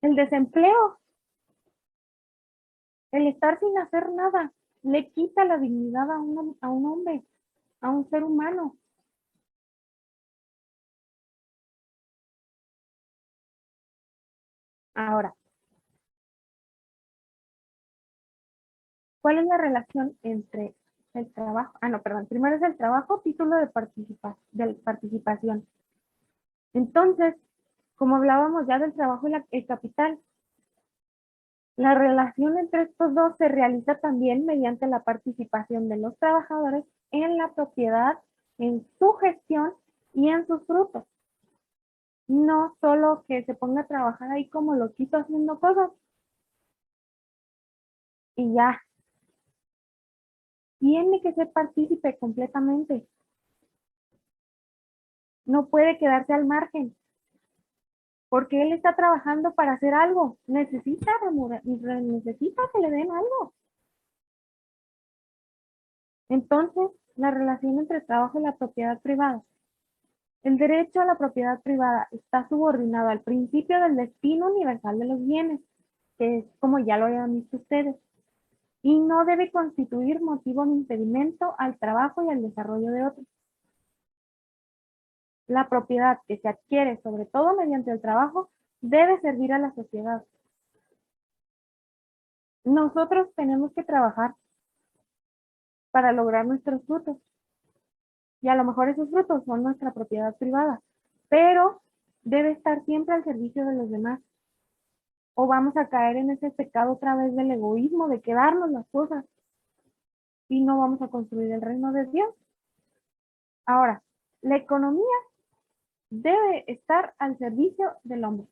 el desempleo, el estar sin hacer nada, le quita la dignidad a un hombre, a un ser humano. Ahora, ¿cuál es la relación entre el trabajo? Ah, no, perdón. Primero es el trabajo, título de participación. Entonces, como hablábamos ya del trabajo y el capital, la relación entre estos dos se realiza también mediante la participación de los trabajadores en la propiedad, en su gestión y en sus frutos. No solo que se ponga a trabajar ahí como loquito haciendo cosas y ya. Tiene que ser partícipe completamente. No puede quedarse al margen, porque él está trabajando para hacer algo. Necesita que le den algo. Entonces, la relación entre el trabajo y la propiedad privada. El derecho a la propiedad privada está subordinado al principio del destino universal de los bienes, que es como ya lo habían visto ustedes, y no debe constituir motivo de impedimento al trabajo y al desarrollo de otros. La propiedad que se adquiere, sobre todo mediante el trabajo, debe servir a la sociedad. Nosotros tenemos que trabajar para lograr nuestros frutos. Y a lo mejor esos frutos son nuestra propiedad privada, pero debe estar siempre al servicio de los demás. O vamos a caer en ese pecado otra vez del egoísmo, de quedarnos las cosas, y no vamos a construir el reino de Dios. Ahora, la economía debe estar al servicio del hombre.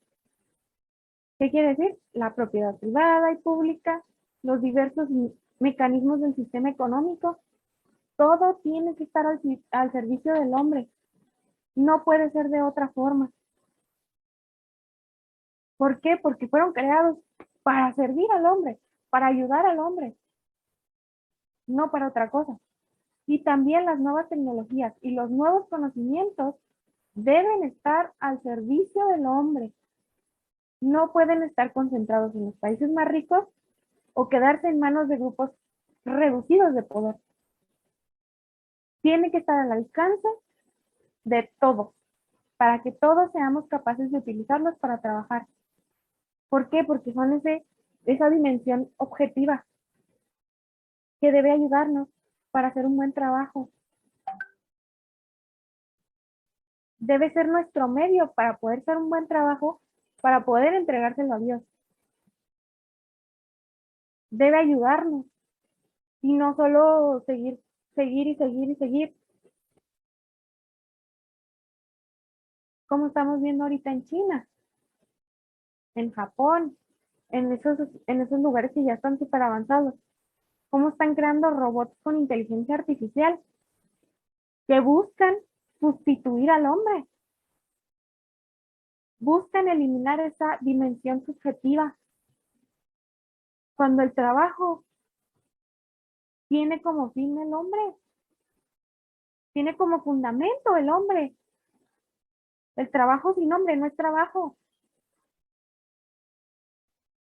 ¿Qué quiere decir? La propiedad privada y pública, los diversos mecanismos del sistema económico, todo tiene que estar al servicio del hombre. No puede ser de otra forma. ¿Por qué? Porque fueron creados para servir al hombre, para ayudar al hombre, no para otra cosa. Y también las nuevas tecnologías y los nuevos conocimientos deben estar al servicio del hombre. No pueden estar concentrados en los países más ricos o quedarse en manos de grupos reducidos de poder. Tiene que estar al alcance de todos, para que todos seamos capaces de utilizarlos para trabajar. ¿Por qué? Porque son esa dimensión objetiva que debe ayudarnos para hacer un buen trabajo. Debe ser nuestro medio para poder hacer un buen trabajo, para poder entregárselo a Dios. Debe ayudarnos y no solo seguir. Como estamos viendo ahorita en China, en Japón, en esos lugares que ya están súper avanzados. Cómo están creando robots con inteligencia artificial que buscan sustituir al hombre. Buscan eliminar esa dimensión subjetiva. Cuando el trabajo tiene como fin el hombre, tiene como fundamento el hombre. El trabajo sin hombre no es trabajo.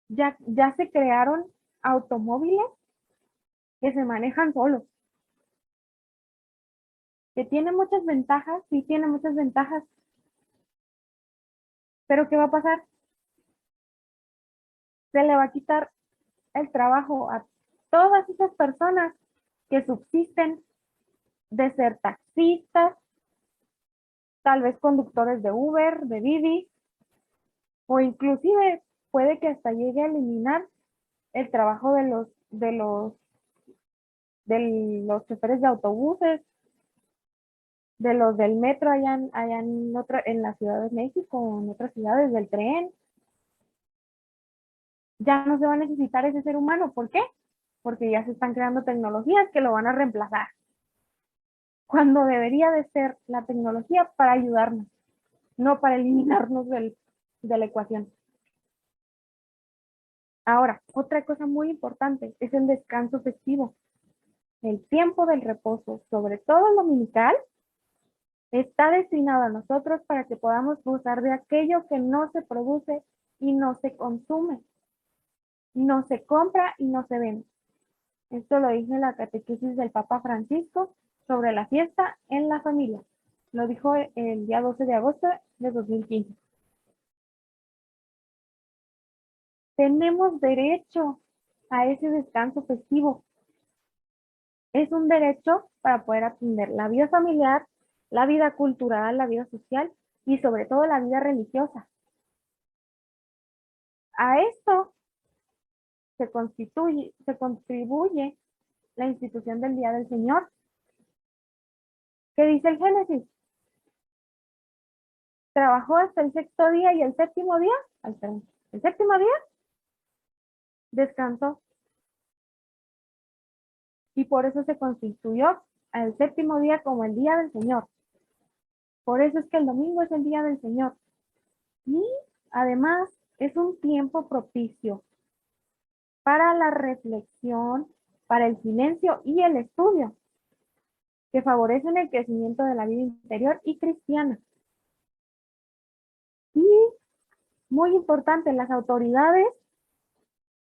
Ya se crearon automóviles que se manejan solos. Que tiene muchas ventajas, sí tiene muchas ventajas. Pero ¿qué va a pasar? Se le va a quitar el trabajo a todas esas personas que subsisten de ser taxistas, tal vez conductores de Uber, de Didi, o inclusive puede que hasta llegue a eliminar el trabajo de los choferes de autobuses, de los del metro allá en la Ciudad de México o en otras ciudades, del tren. Ya no se va a necesitar ese ser humano. ¿Por qué? Porque ya se están creando tecnologías que lo van a reemplazar. Cuando debería de ser la tecnología para ayudarnos, no para eliminarnos de la ecuación. Ahora, otra cosa muy importante es el descanso festivo. El tiempo del reposo, sobre todo el dominical, Está destinado a nosotros para que podamos gozar de aquello que no se produce y no se consume, no se compra y no se vende. Esto lo dice la catequesis del Papa Francisco sobre la fiesta en la familia. Lo dijo el día 12 de agosto de 2015. Tenemos derecho a ese descanso festivo. Es un derecho para poder atender la vida familiar, la vida cultural, la vida social y sobre todo la vida religiosa. A esto se contribuye la institución del Día del Señor. ¿Qué dice el Génesis? Trabajó hasta el sexto día y el séptimo día, el séptimo día descansó. Y por eso se constituyó al séptimo día como el Día del Señor. Por eso es que el domingo es el Día del Señor. Y además es un tiempo propicio para la reflexión, para el silencio y el estudio, que favorecen el crecimiento de la vida interior y cristiana. Y, muy importante, las autoridades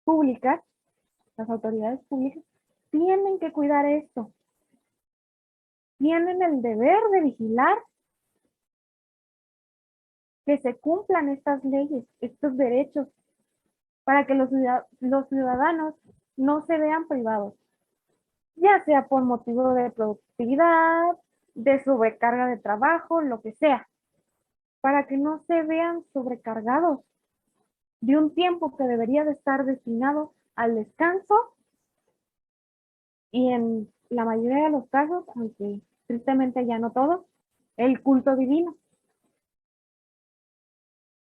públicas tienen que cuidar esto. Tienen el deber de vigilar que se cumplan estas leyes, estos derechos, para que los ciudadanos no se vean privados, ya sea por motivo de productividad, de sobrecarga de trabajo, lo que sea, para que no se vean sobrecargados de un tiempo que debería de estar destinado al descanso y en la mayoría de los casos, aunque tristemente ya no todos, el culto divino.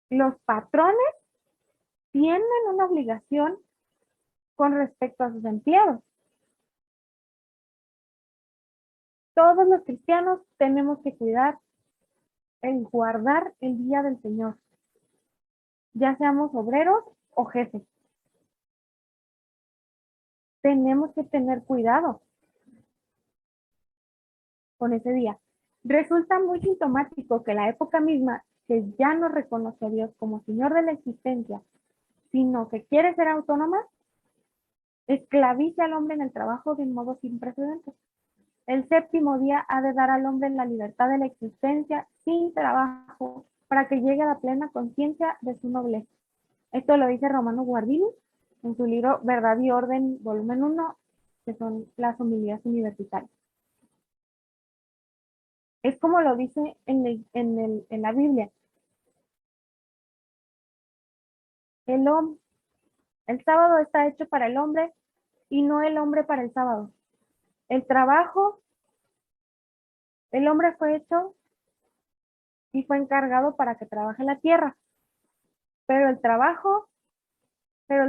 Los patrones tienen una obligación con respecto a sus empleados. Todos los cristianos tenemos que cuidar el guardar el día del Señor, ya seamos obreros o jefes. Tenemos que tener cuidado con ese día. Resulta muy sintomático que la época misma, que ya no reconoce a Dios como Señor de la existencia, sino que quiere ser autónoma, esclavice al hombre en el trabajo de un modo sin precedentes. El séptimo día ha de dar al hombre la libertad de la existencia sin trabajo para que llegue a la plena conciencia de su nobleza. Esto lo dice Romano Guardini en su libro Verdad y Orden, volumen 1, que son las homilías universitarias. Es como lo dice en la Biblia. El sábado está hecho para el hombre y no el hombre para el sábado. El trabajo, el hombre fue hecho y fue encargado para que trabaje la tierra. Pero el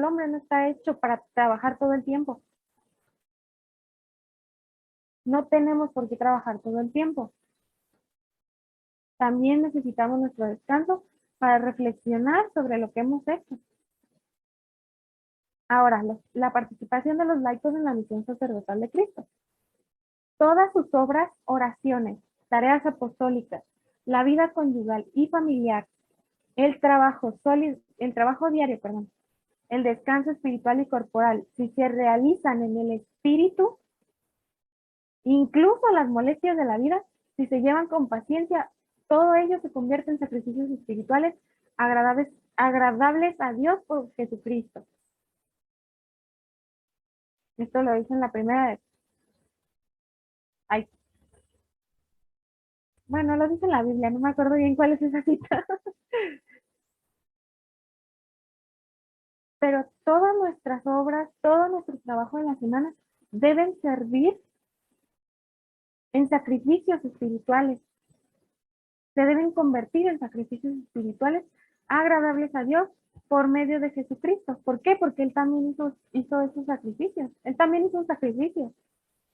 hombre no está hecho para trabajar todo el tiempo. No tenemos por qué trabajar todo el tiempo. También necesitamos nuestro descanso para reflexionar sobre lo que hemos hecho. Ahora, la participación de los laicos en la misión sacerdotal de Cristo. Todas sus obras, oraciones, tareas apostólicas, la vida conyugal y familiar, el trabajo diario, el descanso espiritual y corporal, si se realizan en el espíritu, incluso las molestias de la vida, si se llevan con paciencia, todo ello se convierte en sacrificios espirituales agradables a Dios por Jesucristo. Esto lo dice en la primera vez. Bueno, lo dice en la Biblia, no me acuerdo bien cuál es esa cita. Pero todas nuestras obras, todo nuestro trabajo en la semana deben servir en sacrificios espirituales. Se deben convertir en sacrificios espirituales agradables a Dios por medio de Jesucristo. ¿Por qué? Porque Él también hizo esos sacrificios. Él también hizo un sacrificio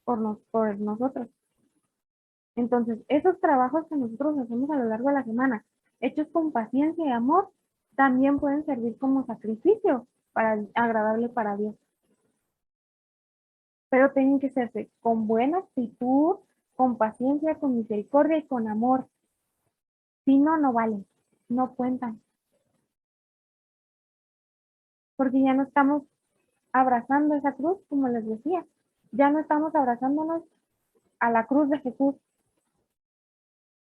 por nosotros. Entonces, esos trabajos que nosotros hacemos a lo largo de la semana, hechos con paciencia y amor, también pueden servir como sacrificio agradable para Dios. Pero tienen que serse con buena actitud, con paciencia, con misericordia y con amor. Si no, no valen, no cuentan. Porque ya no estamos abrazando esa cruz, como les decía. Ya no estamos abrazándonos a la cruz de Jesús.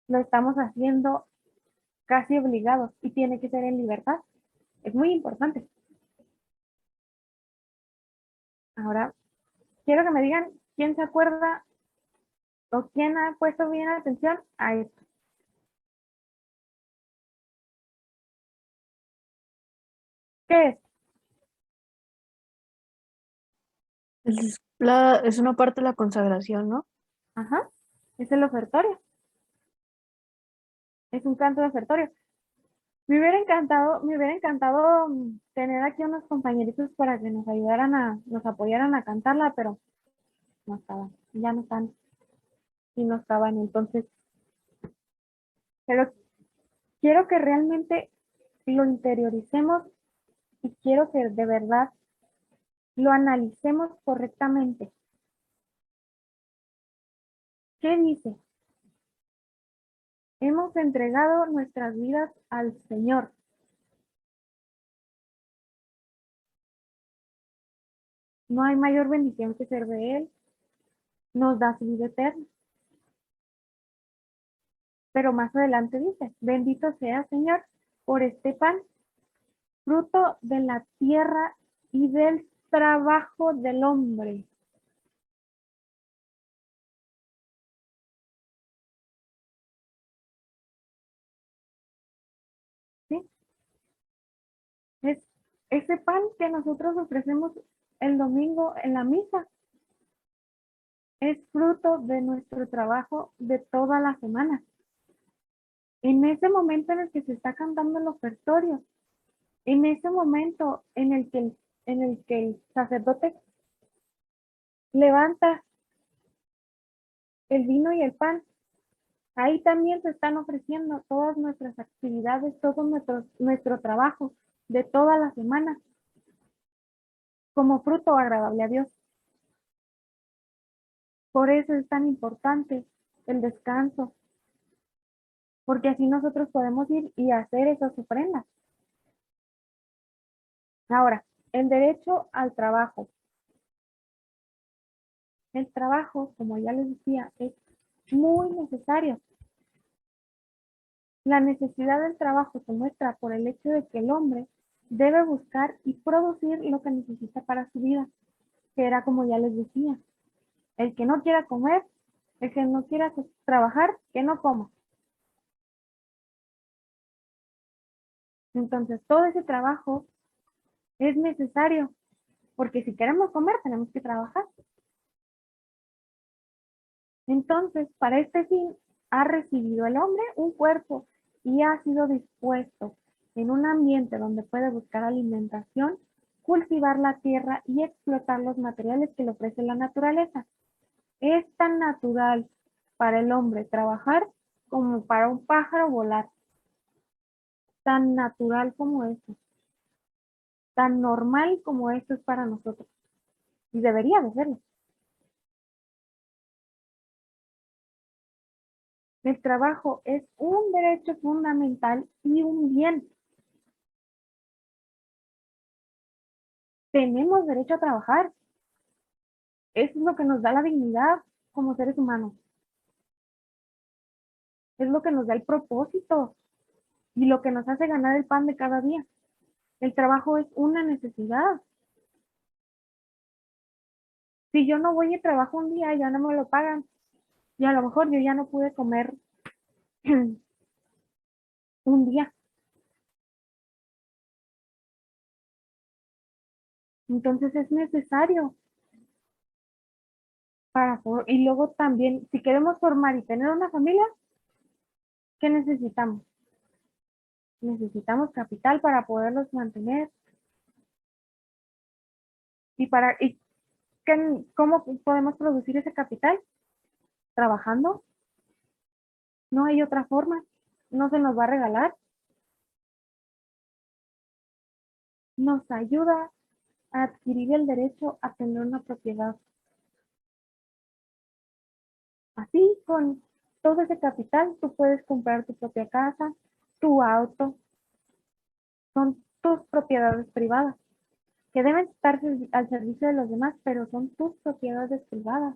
Lo estamos haciendo casi obligados y tiene que ser en libertad. Es muy importante. Ahora, quiero que me digan quién se acuerda o quién ha puesto bien atención a esto. ¿Qué es? Es una parte de la consagración, ¿no? Ajá, es el ofertorio. Es un canto de ofertorio. Me hubiera encantado tener aquí unos compañeritos para que nos apoyaran a cantarla, pero no estaban, ya no están y no estaban. Entonces, pero quiero que realmente lo interioricemos y quiero que de verdad lo analicemos correctamente. ¿Qué dice? Hemos entregado nuestras vidas al Señor. No hay mayor bendición que ser de Él. Nos da su vida eterna. Pero más adelante dice, bendito sea Señor por este pan, fruto de la tierra y del trabajo del hombre. ¿Sí? Es ese pan que nosotros ofrecemos el domingo en la misa. Es fruto de nuestro trabajo de toda la semana. En ese momento en el que se está cantando el ofertorio, en ese momento en el que el sacerdote levanta el vino y el pan, ahí también se están ofreciendo todas nuestras actividades, todo nuestro trabajo de toda la semana como fruto agradable a Dios. Por eso es tan importante el descanso, porque así nosotros podemos ir y hacer esas ofrendas. Ahora, el derecho al trabajo. El trabajo, como ya les decía, es muy necesario. La necesidad del trabajo se muestra por el hecho de que el hombre debe buscar y producir lo que necesita para su vida, que era como ya les decía. El que no quiera comer, el que no quiera trabajar, que no coma. Entonces, todo ese trabajo es necesario, porque si queremos comer, tenemos que trabajar. Entonces, para este fin, ha recibido el hombre un cuerpo y ha sido dispuesto en un ambiente donde puede buscar alimentación, cultivar la tierra y explotar los materiales que le ofrece la naturaleza. Es tan natural para el hombre trabajar como para un pájaro volar. Tan natural como eso. Tan normal como esto es para nosotros. Y debería de serlo. El trabajo es un derecho fundamental y un bien. Tenemos derecho a trabajar. Eso es lo que nos da la dignidad como seres humanos. Es lo que nos da el propósito y lo que nos hace ganar el pan de cada día. El trabajo es una necesidad. Si yo no voy y trabajo un día, ya no me lo pagan. Y a lo mejor yo ya no pude comer un día. Entonces es necesario y luego también, si queremos formar y tener una familia, ¿qué necesitamos? Necesitamos capital para poderlos mantener. ¿Cómo podemos producir ese capital? Trabajando. No hay otra forma. No se nos va a regalar. Nos ayuda a adquirir el derecho a tener una propiedad. Así, con todo ese capital, tú puedes comprar tu propia casa, tu auto, son tus propiedades privadas, que deben estar al servicio de los demás, pero son tus propiedades privadas.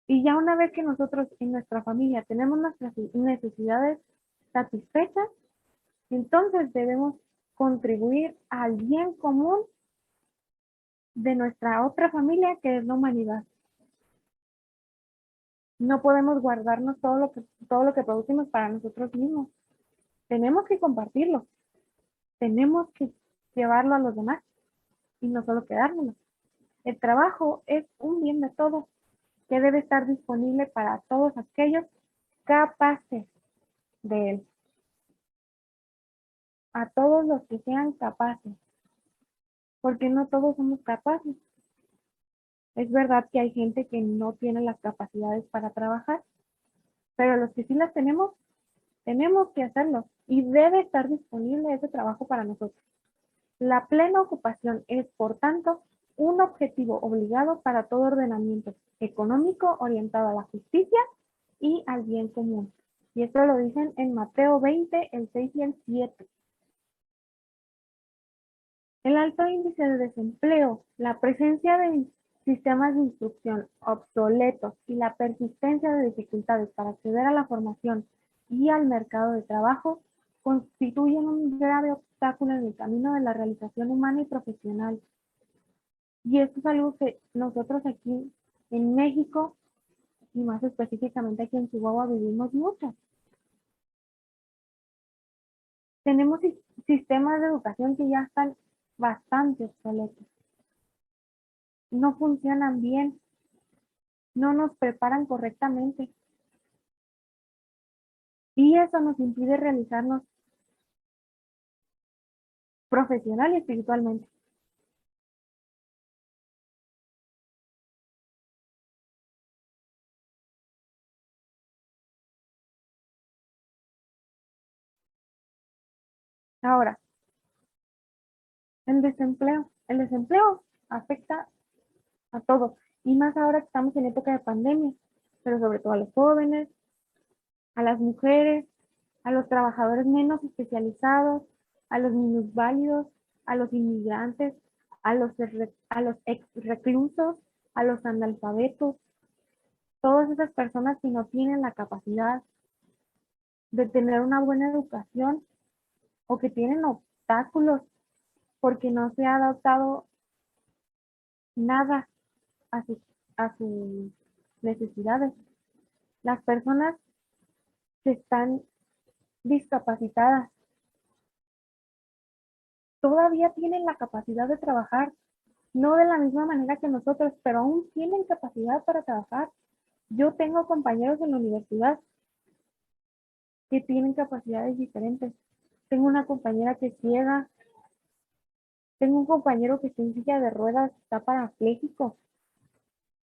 Y ya una vez que nosotros en nuestra familia tenemos nuestras necesidades satisfechas, entonces debemos contribuir al bien común de nuestra otra familia, que es la humanidad. No podemos guardarnos todo lo que producimos para nosotros mismos. Tenemos que compartirlo. Tenemos que llevarlo a los demás y no solo quedárnoslo. El trabajo es un bien de todos que debe estar disponible para todos aquellos capaces de él. A todos los que sean capaces. Porque no todos somos capaces. Es verdad que hay gente que no tiene las capacidades para trabajar, pero los que sí las tenemos que hacerlo y debe estar disponible ese trabajo para nosotros. La plena ocupación es, por tanto, un objetivo obligado para todo ordenamiento económico orientado a la justicia y al bien común. Y esto lo dicen en Mateo 20, el 6 y el 7. El alto índice de desempleo, la presencia de sistemas de instrucción obsoletos y la persistencia de dificultades para acceder a la formación y al mercado de trabajo constituyen un grave obstáculo en el camino de la realización humana y profesional. Y esto es algo que nosotros aquí en México, y más específicamente aquí en Chihuahua, vivimos mucho. Tenemos sistemas de educación que ya están bastante obsoletos. No funcionan bien, no nos preparan correctamente. Y eso nos impide realizarnos profesional y espiritualmente. Ahora, el desempleo. El desempleo afecta a todos, y más ahora que estamos en época de pandemia, pero sobre todo a los jóvenes, a las mujeres, a los trabajadores menos especializados, a los minusválidos, a los inmigrantes, a los ex reclusos, a los analfabetos, todas esas personas que no tienen la capacidad de tener una buena educación o que tienen obstáculos porque no se ha adaptado nada a sus necesidades. Las personas que están discapacitadas todavía tienen la capacidad de trabajar, no de la misma manera que nosotros, pero aún tienen capacidad para trabajar. Yo tengo compañeros en la universidad que tienen capacidades diferentes. Tengo una compañera que es ciega, tengo un compañero que está en silla de ruedas, está parapléjico,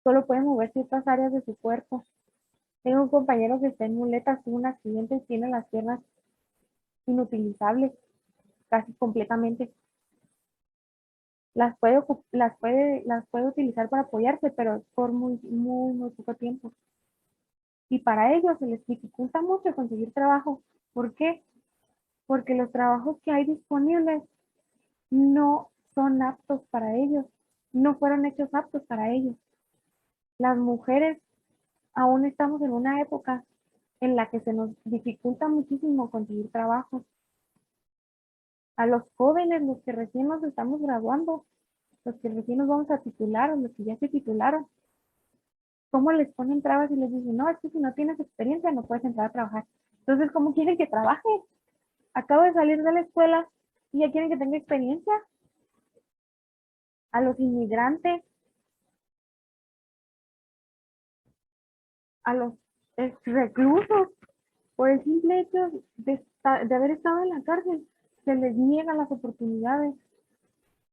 solo puede mover ciertas áreas de su cuerpo. Tengo un compañero que está en muletas, tuvo un accidente y tiene las piernas inutilizables, casi completamente. Las puede utilizar para apoyarse, pero por muy poco tiempo. Y para ellos se les dificulta mucho conseguir trabajo. ¿Por qué? Porque los trabajos que hay disponibles no son aptos para ellos, no fueron hechos aptos para ellos. Las mujeres aún estamos en una época en la que se nos dificulta muchísimo conseguir trabajo. A los jóvenes, los que recién nos estamos graduando, los que recién nos vamos a titular, los que ya se titularon, ¿cómo les ponen trabas y les dicen, no, es que si no tienes experiencia no puedes entrar a trabajar? Entonces, ¿cómo quieren que trabaje? Acabo de salir de la escuela y ya quieren que tenga experiencia. A los inmigrantes, a los reclusos, por el simple hecho de haber estado en la cárcel, se les niegan las oportunidades.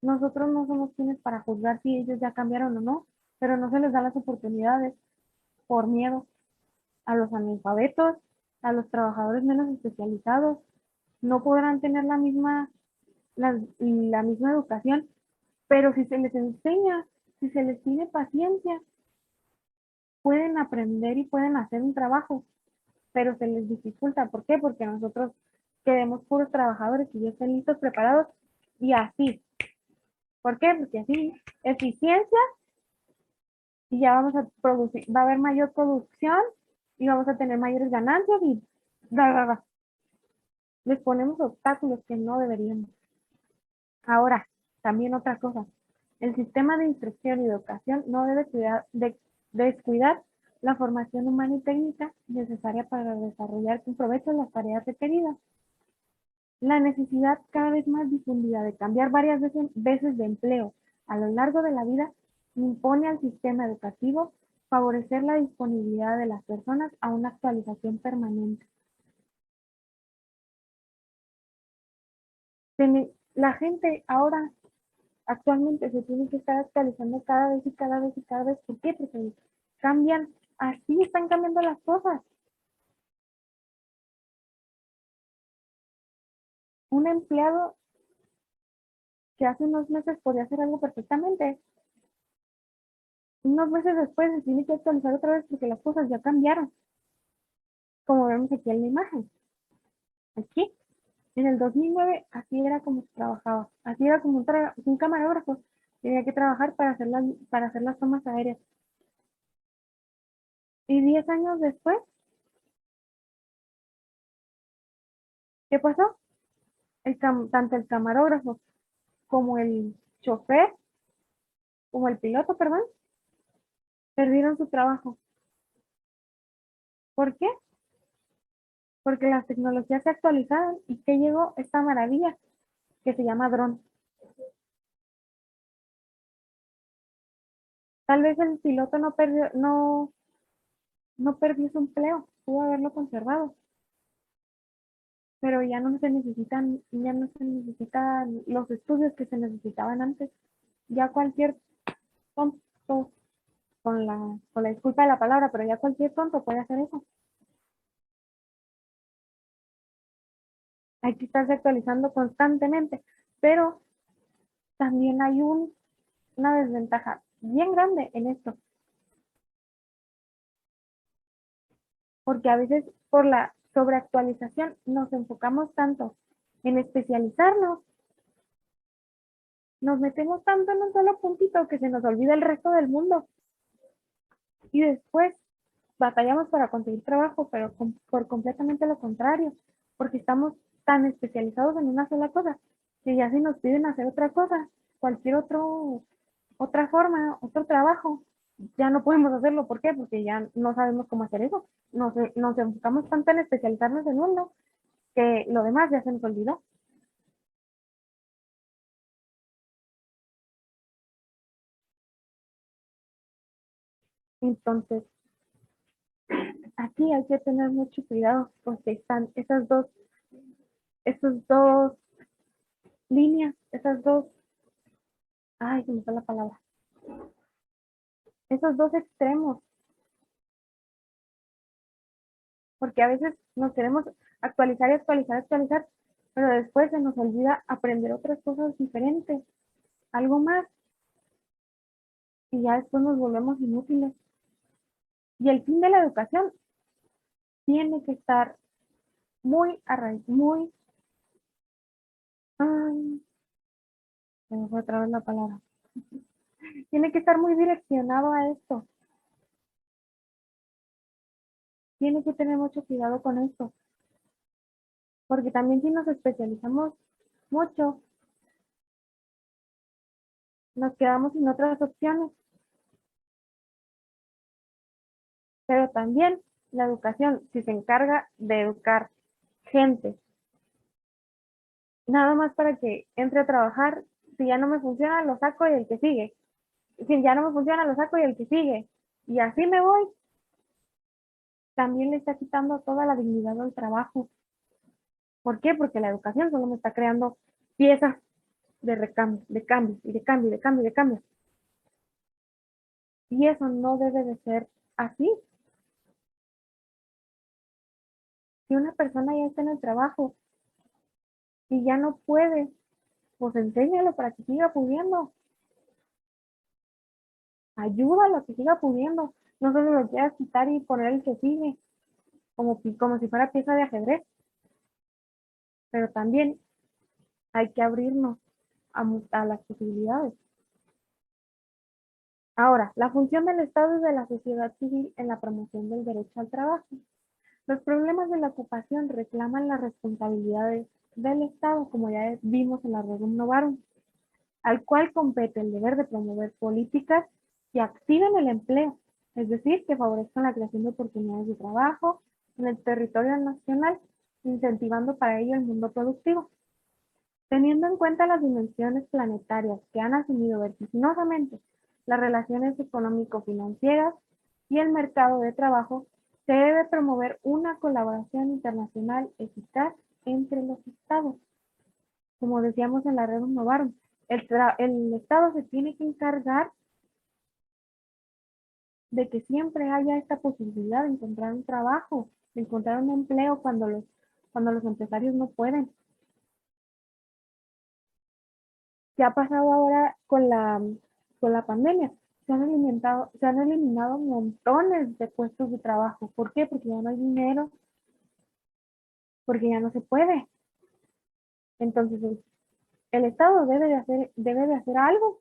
Nosotros no somos quienes para juzgar si ellos ya cambiaron o no, pero no se les da las oportunidades por miedo. A los analfabetos, a los trabajadores menos especializados, no podrán tener la misma educación, pero si se les enseña, si se les tiene paciencia, pueden aprender y pueden hacer un trabajo, pero se les dificulta. ¿Por qué? Porque nosotros queremos puros trabajadores que ya estén listos, preparados y así. ¿Por qué? Porque así, eficiencia y ya vamos a producir, va a haber mayor producción y vamos a tener mayores ganancias y les ponemos obstáculos que no deberíamos. Ahora, también otra cosa, el sistema de instrucción y educación no debe descuidar la formación humana y técnica necesaria para desarrollar con provecho las tareas requeridas. La necesidad cada vez más difundida de cambiar varias veces de empleo a lo largo de la vida impone al sistema educativo favorecer la disponibilidad de las personas a una actualización permanente. La gente ahora, actualmente, se tiene que estar actualizando cada vez y cada vez y cada vez. ¿Por qué? Porque cambian, así están cambiando las cosas. Un empleado que hace unos meses podía hacer algo perfectamente, unos meses después se tiene que actualizar otra vez porque las cosas ya cambiaron. Como vemos aquí en la imagen. Aquí, en el 2009, así era como se trabajaba. Así era como un camarógrafo. Tenía que trabajar para hacer las tomas aéreas. Y 10 años después, ¿qué pasó? Tanto el camarógrafo como el chofer, como el piloto, perdón, perdieron su trabajo. ¿Por qué? Porque las tecnologías se actualizaron y que llegó esta maravilla que se llama dron. Tal vez el piloto no perdió su empleo, pudo haberlo conservado, pero ya no se necesitan los estudios que se necesitaban antes. Ya cualquier tonto, con la disculpa de la palabra, pero ya cualquier tonto puede hacer eso. Hay que estarse actualizando constantemente, pero también hay una desventaja bien grande en esto, porque a veces por la sobreactualización nos enfocamos tanto en especializarnos, nos metemos tanto en un solo puntito que se nos olvida el resto del mundo y después batallamos para conseguir trabajo, pero por completamente lo contrario, porque estamos tan especializados en una sola cosa que ya si nos piden hacer otra cosa, cualquier otra forma, otro trabajo, ya no podemos hacerlo. ¿Por qué? Porque ya no sabemos cómo hacer eso. Nos enfocamos tanto en especializarnos en uno que lo demás ya se nos olvidó. Entonces, aquí hay que tener mucho cuidado porque están esas dos líneas, ay, se me fue la palabra, esos dos extremos, porque a veces nos queremos actualizar y actualizar, pero después se nos olvida aprender otras cosas diferentes, algo más, y ya después nos volvemos inútiles. Y el fin de la educación tiene que estar muy se me fue otra vez la palabra. Tiene que estar muy direccionado a esto. Tiene que tener mucho cuidado con esto. Porque también si nos especializamos mucho, nos quedamos sin otras opciones. Pero también la educación, si se encarga de educar gente, nada más para que entre a trabajar, si ya no me funciona, lo saco y el que sigue. Si ya no me funciona, lo saco y el que sigue. Y así me voy. También le está quitando toda la dignidad al trabajo. ¿Por qué? Porque la educación solo me está creando piezas de recambio, de cambio, y de cambio, de cambio, de cambio. Y eso no debe de ser así. Si una persona ya está en el trabajo y ya no puede, pues enséñalo para que siga pudiendo. Ayúdalo a que siga pudiendo. No se lo quieras quitar y poner el que sigue, como si fuera pieza de ajedrez. Pero también hay que abrirnos a las posibilidades. Ahora, la función del Estado y de la sociedad civil en la promoción del derecho al trabajo. Los problemas de la ocupación reclaman las responsabilidades del Estado, como ya vimos en la Rerum Novarum, al cual compete el deber de promover políticas que activen el empleo, es decir, que favorezcan la creación de oportunidades de trabajo en el territorio nacional, incentivando para ello el mundo productivo. Teniendo en cuenta las dimensiones planetarias que han asumido vertiginosamente las relaciones económico-financieras y el mercado de trabajo, se debe promover una colaboración internacional eficaz entre los estados. Como decíamos en la Rerum Novarum, el Estado se tiene que encargar de que siempre haya esta posibilidad de encontrar un trabajo, de encontrar un empleo cuando los empresarios no pueden. ¿Qué ha pasado ahora con la pandemia? Se han eliminado montones de puestos de trabajo. ¿Por qué? Porque ya no hay dinero, porque ya no se puede. Entonces, el Estado debe de hacer algo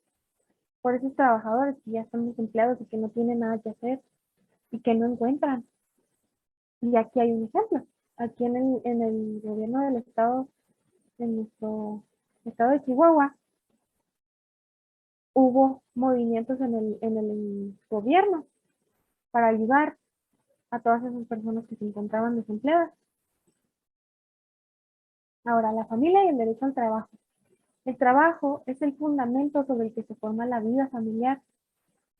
por esos trabajadores que ya están desempleados y que no tienen nada que hacer y que no encuentran. Y aquí hay un ejemplo. Aquí en el gobierno del Estado, en nuestro estado de Chihuahua, hubo movimientos en el gobierno para ayudar a todas esas personas que se encontraban desempleadas. Ahora, la familia y el derecho al trabajo. El trabajo es el fundamento sobre el que se forma la vida familiar,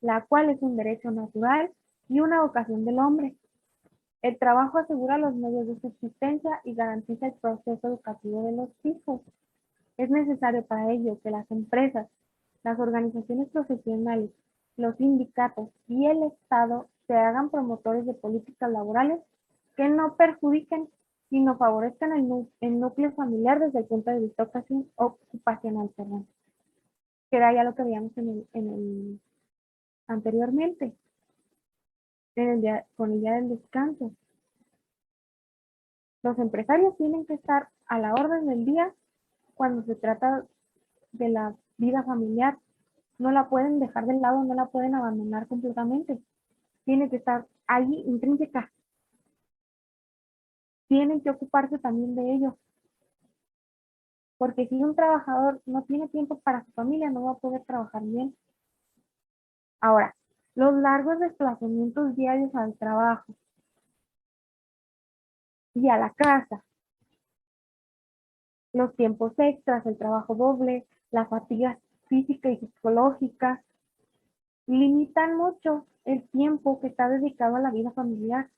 la cual es un derecho natural y una vocación del hombre. El trabajo asegura los medios de subsistencia y garantiza el proceso educativo de los hijos. Es necesario para ello que las empresas, las organizaciones profesionales, los sindicatos y el Estado se hagan promotores de políticas laborales que no perjudiquen, sino favorezcan el núcleo familiar desde el punto de vista ocupacional, perdón. Que era ya lo que veíamos anteriormente, con el día del descanso. Los empresarios tienen que estar a la orden del día cuando se trata de la vida familiar. No la pueden dejar de lado, no la pueden abandonar completamente. Tiene que estar ahí intrínseca. Tienen que ocuparse también de ello. Porque si un trabajador no tiene tiempo para su familia, no va a poder trabajar bien. Ahora, los largos desplazamientos diarios al trabajo y a la casa, los tiempos extras, el trabajo doble, la fatiga física y psicológica, limitan mucho el tiempo que está dedicado a la vida familiar.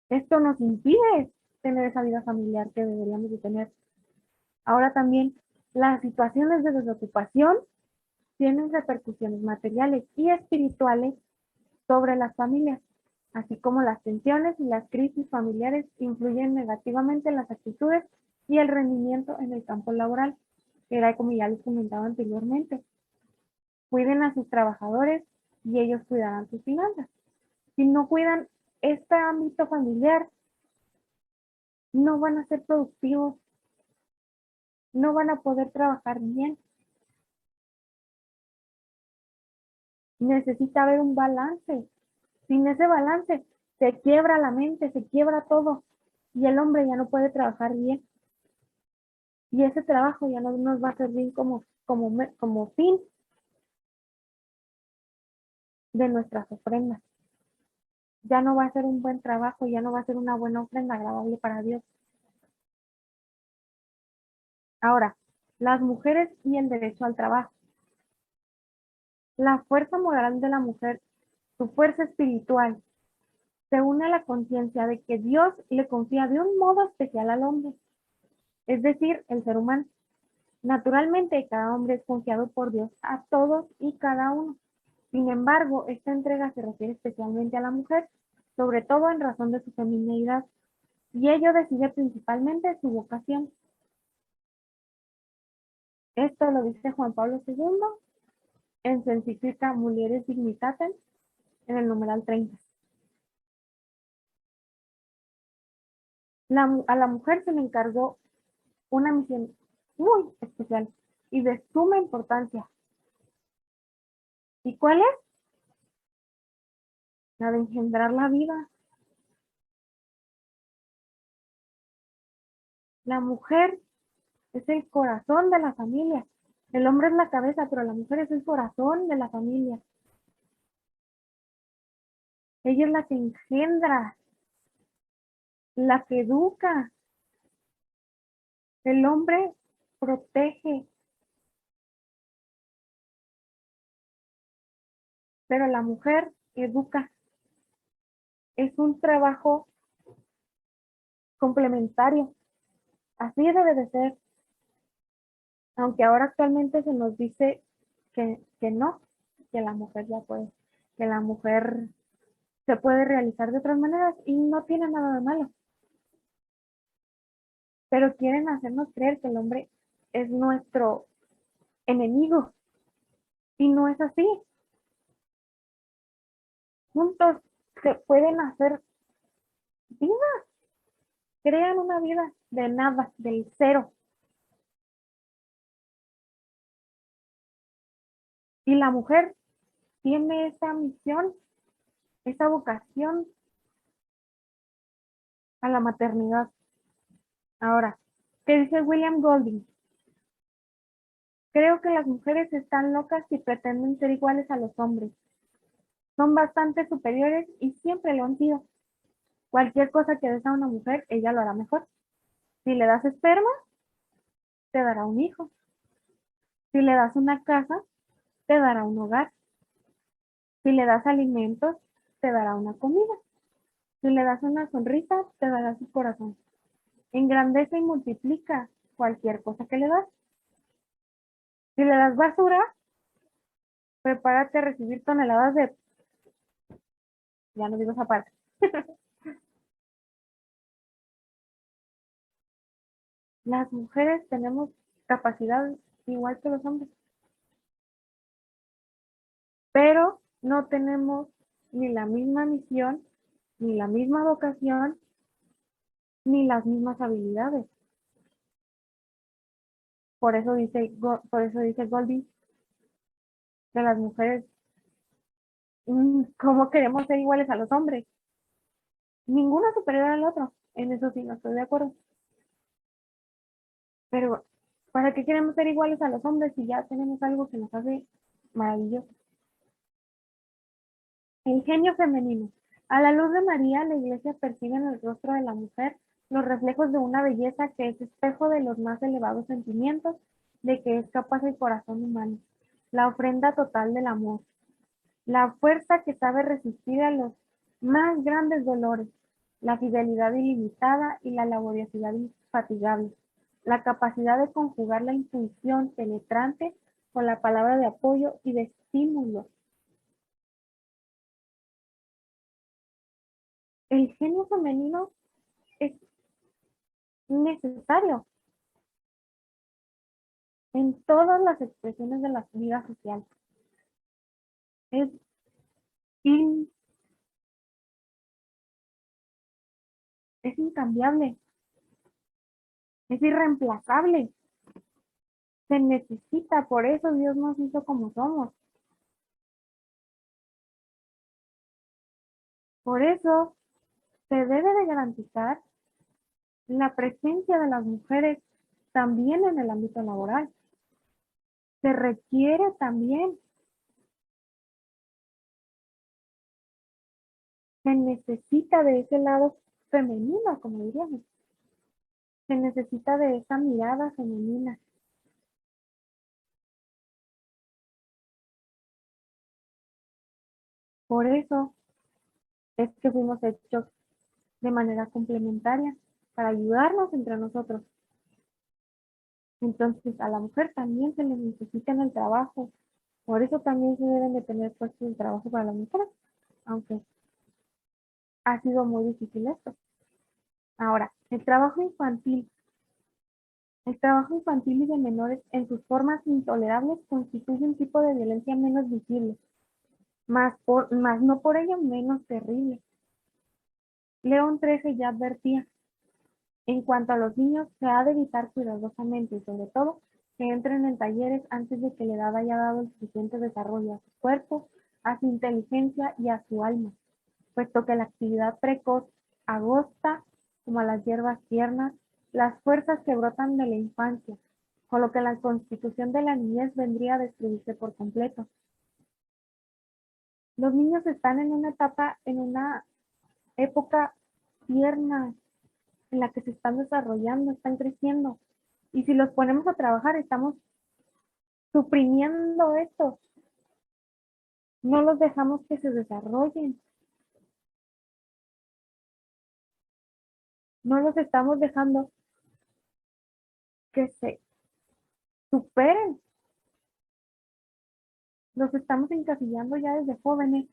Esto nos impide tener esa vida familiar que deberíamos de tener. Ahora también, las situaciones de desocupación tienen repercusiones materiales y espirituales sobre las familias, así como las tensiones y las crisis familiares influyen negativamente en las actitudes y el rendimiento en el campo laboral, que era como ya les comentaba anteriormente. Cuiden a sus trabajadores y ellos cuidarán sus finanzas. Si no cuidan este ámbito familiar, no van a ser productivos, no van a poder trabajar bien. Necesita haber un balance. Sin ese balance, se quiebra la mente, se quiebra todo y el hombre ya no puede trabajar bien. Y ese trabajo ya no nos va a servir como fin de nuestras ofrendas. Ya no va a ser un buen trabajo, ya no va a ser una buena ofrenda agradable para Dios. Ahora, las mujeres y el derecho al trabajo. La fuerza moral de la mujer, su fuerza espiritual, se une a la conciencia de que Dios le confía de un modo especial al hombre, es decir, el ser humano. Naturalmente, cada hombre es confiado por Dios a todos y cada uno. Sin embargo, esta entrega se refiere especialmente a la mujer, sobre todo en razón de su femineidad, y ello decide principalmente su vocación. Esto lo dice Juan Pablo II en su encíclica Mulieres Dignitatem, en el numeral 30. A la mujer se le encargó una misión muy especial y de suma importancia. ¿Y cuál es? La de engendrar la vida. La mujer es el corazón de la familia. El hombre es la cabeza, pero la mujer es el corazón de la familia. Ella es la que engendra, la que educa. El hombre protege, pero la mujer educa. Es un trabajo complementario. Así debe de ser. Aunque ahora actualmente se nos dice que no, que la mujer ya puede, que la mujer se puede realizar de otras maneras y no tiene nada de malo. Pero quieren hacernos creer que el hombre es nuestro enemigo y no es así. Juntos se pueden hacer vida, crean una vida de nada, del cero. Y la mujer tiene esa misión, esa vocación a la maternidad. Ahora, ¿qué dice William Golding? Creo que las mujeres están locas y pretenden ser iguales a los hombres. Son bastante superiores y siempre lo han sido. Cualquier cosa que des a una mujer, ella lo hará mejor. Si le das esperma, te dará un hijo. Si le das una casa, te dará un hogar. Si le das alimentos, te dará una comida. Si le das una sonrisa, te dará su corazón. Engrandece y multiplica cualquier cosa que le das. Si le das basura, prepárate a recibir toneladas de... Ya no digo esa parte. Las mujeres tenemos capacidades igual que los hombres, pero no tenemos ni la misma misión, ni la misma vocación, ni las mismas habilidades. Por eso dice Goldie que las mujeres, ¿cómo queremos ser iguales a los hombres? Ninguno superior al otro, en eso sí no estoy de acuerdo. Pero, ¿para qué queremos ser iguales a los hombres si ya tenemos algo que nos hace maravilloso? El genio femenino. A la luz de María, la Iglesia percibe en el rostro de la mujer los reflejos de una belleza que es espejo de los más elevados sentimientos de que es capaz el corazón humano, la ofrenda total del amor, la fuerza que sabe resistir a los más grandes dolores, la fidelidad ilimitada y la laboriosidad infatigable, la capacidad de conjugar la intuición penetrante con la palabra de apoyo y de estímulo. El genio femenino es necesario en todas las expresiones de la vida social. Es incambiable, es irreemplazable. Se necesita, por eso Dios nos hizo como somos. Por eso se debe de garantizar la presencia de las mujeres también en el ámbito laboral. Se requiere también. Se necesita de ese lado femenino, como diríamos. Se necesita de esa mirada femenina. Por eso es que fuimos hechos de manera complementaria, para ayudarnos entre nosotros. Entonces, a la mujer también se le necesita en el trabajo. Por eso también se deben de tener puestos de trabajo para las mujeres, aunque ha sido muy difícil esto. Ahora, el trabajo infantil El trabajo infantil y de menores en sus formas intolerables constituye un tipo de violencia menos visible, mas no por ello menos terrible. León XIII ya advertía: en cuanto a los niños, se ha de evitar cuidadosamente y sobre todo que entren en talleres antes de que la edad haya dado el suficiente desarrollo a su cuerpo, a su inteligencia y a su alma, puesto que la actividad precoz agosta, como a las hierbas tiernas, las fuerzas que brotan de la infancia, con lo que la constitución de la niñez vendría a destruirse por completo. Los niños están en una época tierna, en la que se están desarrollando, están creciendo. Y si los ponemos a trabajar, estamos suprimiendo esto. No los dejamos que se desarrollen. No los estamos dejando que se superen. Los estamos encasillando ya desde jóvenes,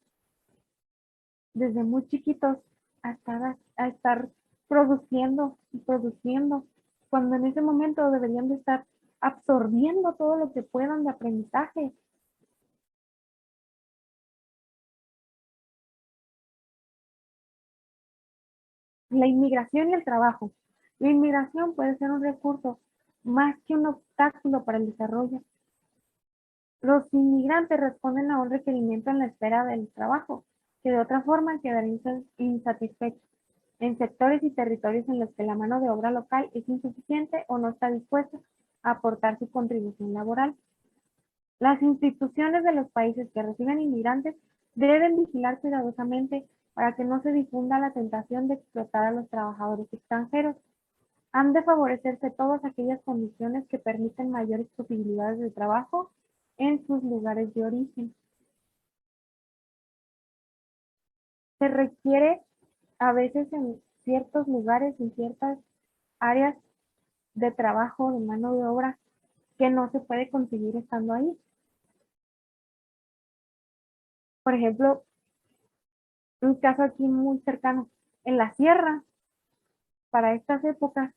desde muy chiquitos, a estar produciendo y produciendo, cuando en ese momento deberían de estar absorbiendo todo lo que puedan de aprendizaje. La inmigración y el trabajo. La inmigración puede ser un recurso más que un obstáculo para el desarrollo. Los inmigrantes responden a un requerimiento en la esfera del trabajo, que de otra forma quedaría insatisfecho en sectores y territorios en los que la mano de obra local es insuficiente o no está dispuesta a aportar su contribución laboral. Las instituciones de los países que reciben inmigrantes deben vigilar cuidadosamente para que no se difunda la tentación de explotar a los trabajadores extranjeros. Han de favorecerse todas aquellas condiciones que permiten mayores posibilidades de trabajo en sus lugares de origen. Se requiere a veces en ciertos lugares, en ciertas áreas de trabajo, de mano de obra, que no se puede conseguir estando ahí. Por ejemplo, un caso aquí muy cercano, en la sierra, para estas épocas,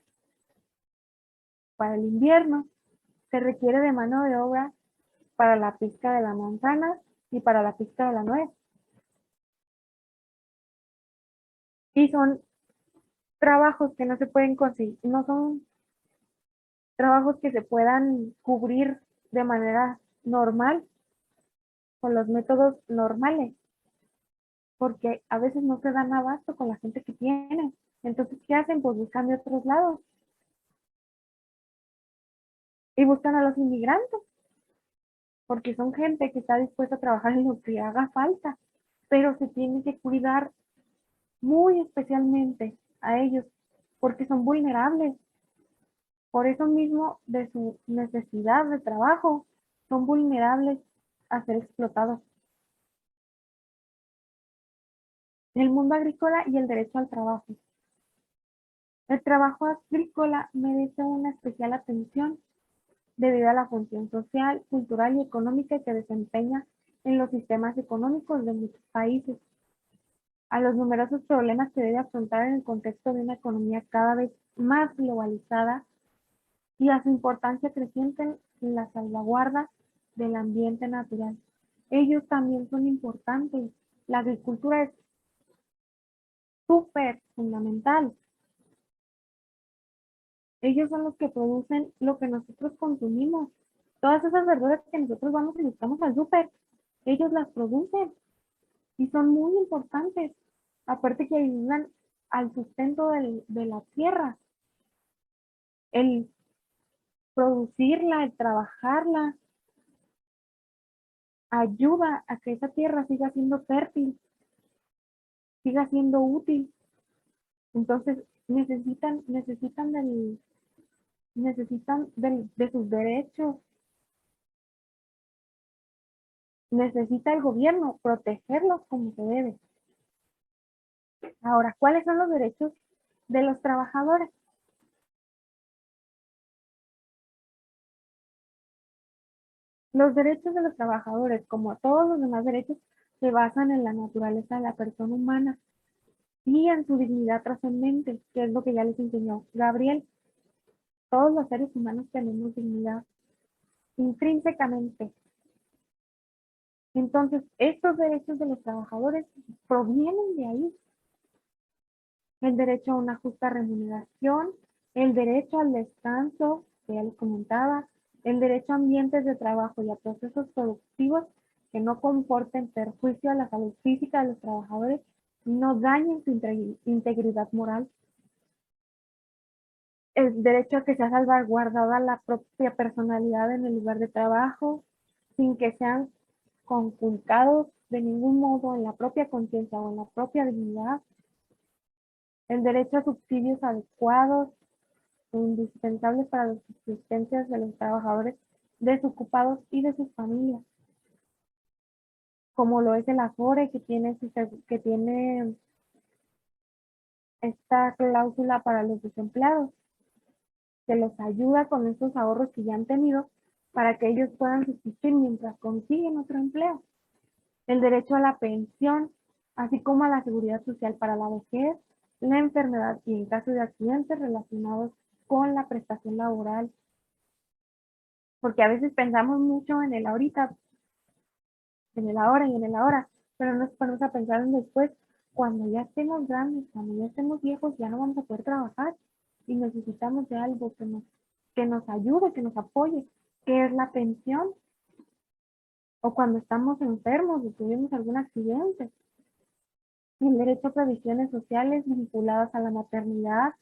para el invierno, se requiere de mano de obra para la pizca de la manzana y para la pizca de la nuez. Y son trabajos que no se pueden conseguir, no son trabajos que se puedan cubrir de manera normal, con los métodos normales, porque a veces no se dan abasto con la gente que tienen. Entonces, ¿qué hacen? Pues buscan de otros lados. Y buscan a los inmigrantes, porque son gente que está dispuesta a trabajar en lo que haga falta, pero se tiene que cuidar muy especialmente a ellos, porque son vulnerables. Por eso mismo, de su necesidad de trabajo, son vulnerables a ser explotados. El mundo agrícola y el derecho al trabajo. El trabajo agrícola merece una especial atención debido a la función social, cultural y económica que desempeña en los sistemas económicos de muchos países, a los numerosos problemas que debe afrontar en el contexto de una economía cada vez más globalizada y a su importancia creciente en la salvaguarda del ambiente natural. Ellos también son importantes. La agricultura es súper fundamental. Ellos son los que producen lo que nosotros consumimos. Todas esas verduras que nosotros vamos y buscamos al súper, ellos las producen y son muy importantes. Aparte que ayudan al sustento de la tierra. El producirla, el trabajarla, ayuda a que esa tierra siga siendo fértil, siga siendo útil. Entonces necesitan de sus derechos. Necesita el gobierno protegerlos como se debe. Ahora, ¿cuáles son los derechos de los trabajadores? Los derechos de los trabajadores, como todos los demás derechos, se basan en la naturaleza de la persona humana y en su dignidad trascendente, que es lo que ya les enseñó Gabriel. todos los seres humanos tenemos dignidad intrínsecamente. Entonces, estos derechos de los trabajadores provienen de ahí. El derecho a una justa remuneración, el derecho al descanso, que ya les comentaba, el derecho a ambientes de trabajo y a procesos productivos que no comporten perjuicio a la salud física de los trabajadores y no dañen su integridad moral. El derecho a que sea salvaguardada la propia personalidad en el lugar de trabajo, sin que sean conculcados de ningún modo en la propia conciencia o en la propia dignidad. El derecho a subsidios adecuados e indispensables para las existencias de los trabajadores desocupados y de sus familias, como lo es el Afore, que tiene esta cláusula para los desempleados, que los ayuda con esos ahorros que ya han tenido para que ellos puedan subsistir mientras consiguen otro empleo. El derecho a la pensión, así como a la seguridad social para la vejez, la enfermedad y en caso de accidentes relacionados con la prestación laboral. Porque a veces pensamos mucho en el ahorita, en el ahora y en el ahora, pero no nos ponemos a pensar en después. Cuando ya estemos grandes, cuando ya estemos viejos, ya no vamos a poder trabajar y necesitamos de algo que nos ayude, que nos apoye, que es la pensión. O cuando estamos enfermos o tuvimos algún accidente. El derecho a provisiones sociales vinculadas a la maternidad,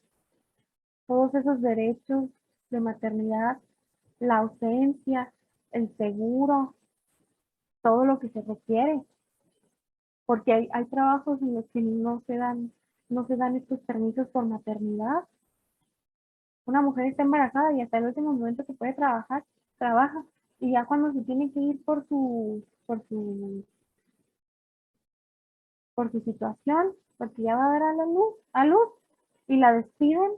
todos esos derechos de maternidad, la ausencia, el seguro, todo lo que se requiere. Porque hay trabajos en los que no se dan estos permisos por maternidad. Una mujer está embarazada y hasta el último momento que puede trabajar, trabaja. Y ya cuando se tiene que ir por su situación, porque ya va a dar a luz y la despiden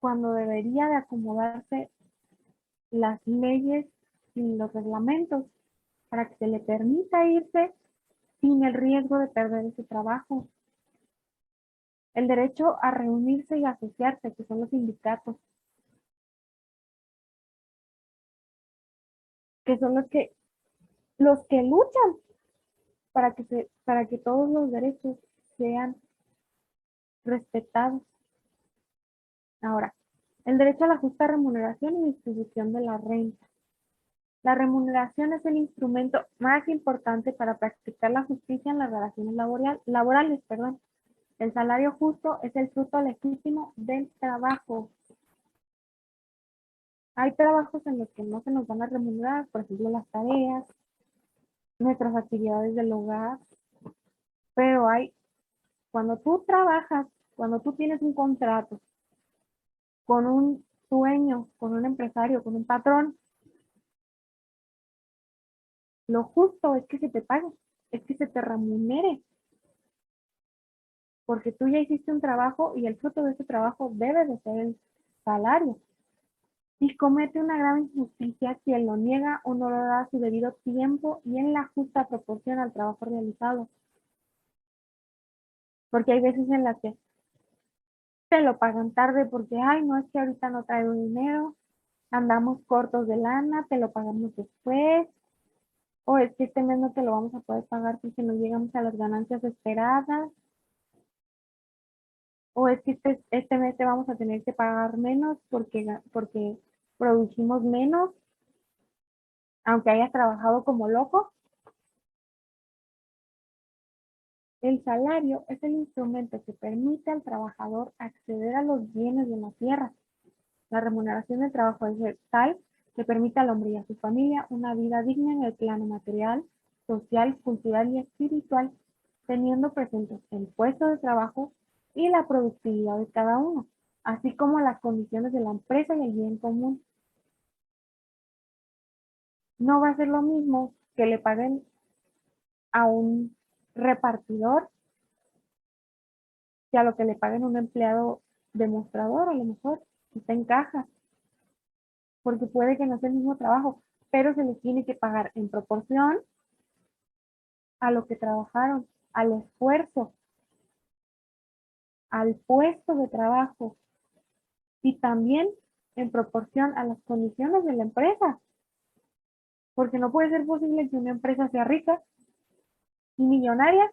cuando debería de acomodarse las leyes y los reglamentos para que se le permita irse sin el riesgo de perder ese trabajo. El derecho a reunirse y asociarse, que son los sindicatos, que son los que luchan para que todos los derechos sean respetados. Ahora, el derecho a la justa remuneración y distribución de la renta. La remuneración es el instrumento más importante para practicar la justicia en las relaciones laborales. El salario justo es el fruto legítimo del trabajo. Hay trabajos en los que no se nos van a remunerar, por ejemplo, las tareas, nuestras actividades del hogar, pero cuando tú trabajas, cuando tú tienes un contrato con un dueño, con un empresario, con un patrón, lo justo es que se te pague, es que se te remunere, porque tú ya hiciste un trabajo y el fruto de ese trabajo debe de ser el salario. Y comete una grave injusticia quien lo niega o no lo da a su debido tiempo y en la justa proporción al trabajo realizado. Porque hay veces en las que te lo pagan tarde porque, ay, no, es que ahorita no traigo dinero, andamos cortos de lana, te lo pagamos después, o es que este mes no te lo vamos a poder pagar porque no llegamos a las ganancias esperadas, o es que este mes te vamos a tener que pagar menos porque producimos menos, aunque hayas trabajado como loco. El salario es el instrumento que permite al trabajador acceder a los bienes de la tierra. La remuneración del trabajo es tal que permite al hombre y a su familia una vida digna en el plano material, social, cultural y espiritual, teniendo presentes el puesto de trabajo y la productividad de cada uno, así como las condiciones de la empresa y el bien común. No va a ser lo mismo que le paguen a un repartidor que a lo que le paguen a un empleado demostrador, a lo mejor, que está en caja, porque puede que no sea el mismo trabajo, pero se les tiene que pagar en proporción a lo que trabajaron, al esfuerzo. al puesto de trabajo y también en proporción a las condiciones de la empresa. Porque no puede ser posible que una empresa sea rica y millonaria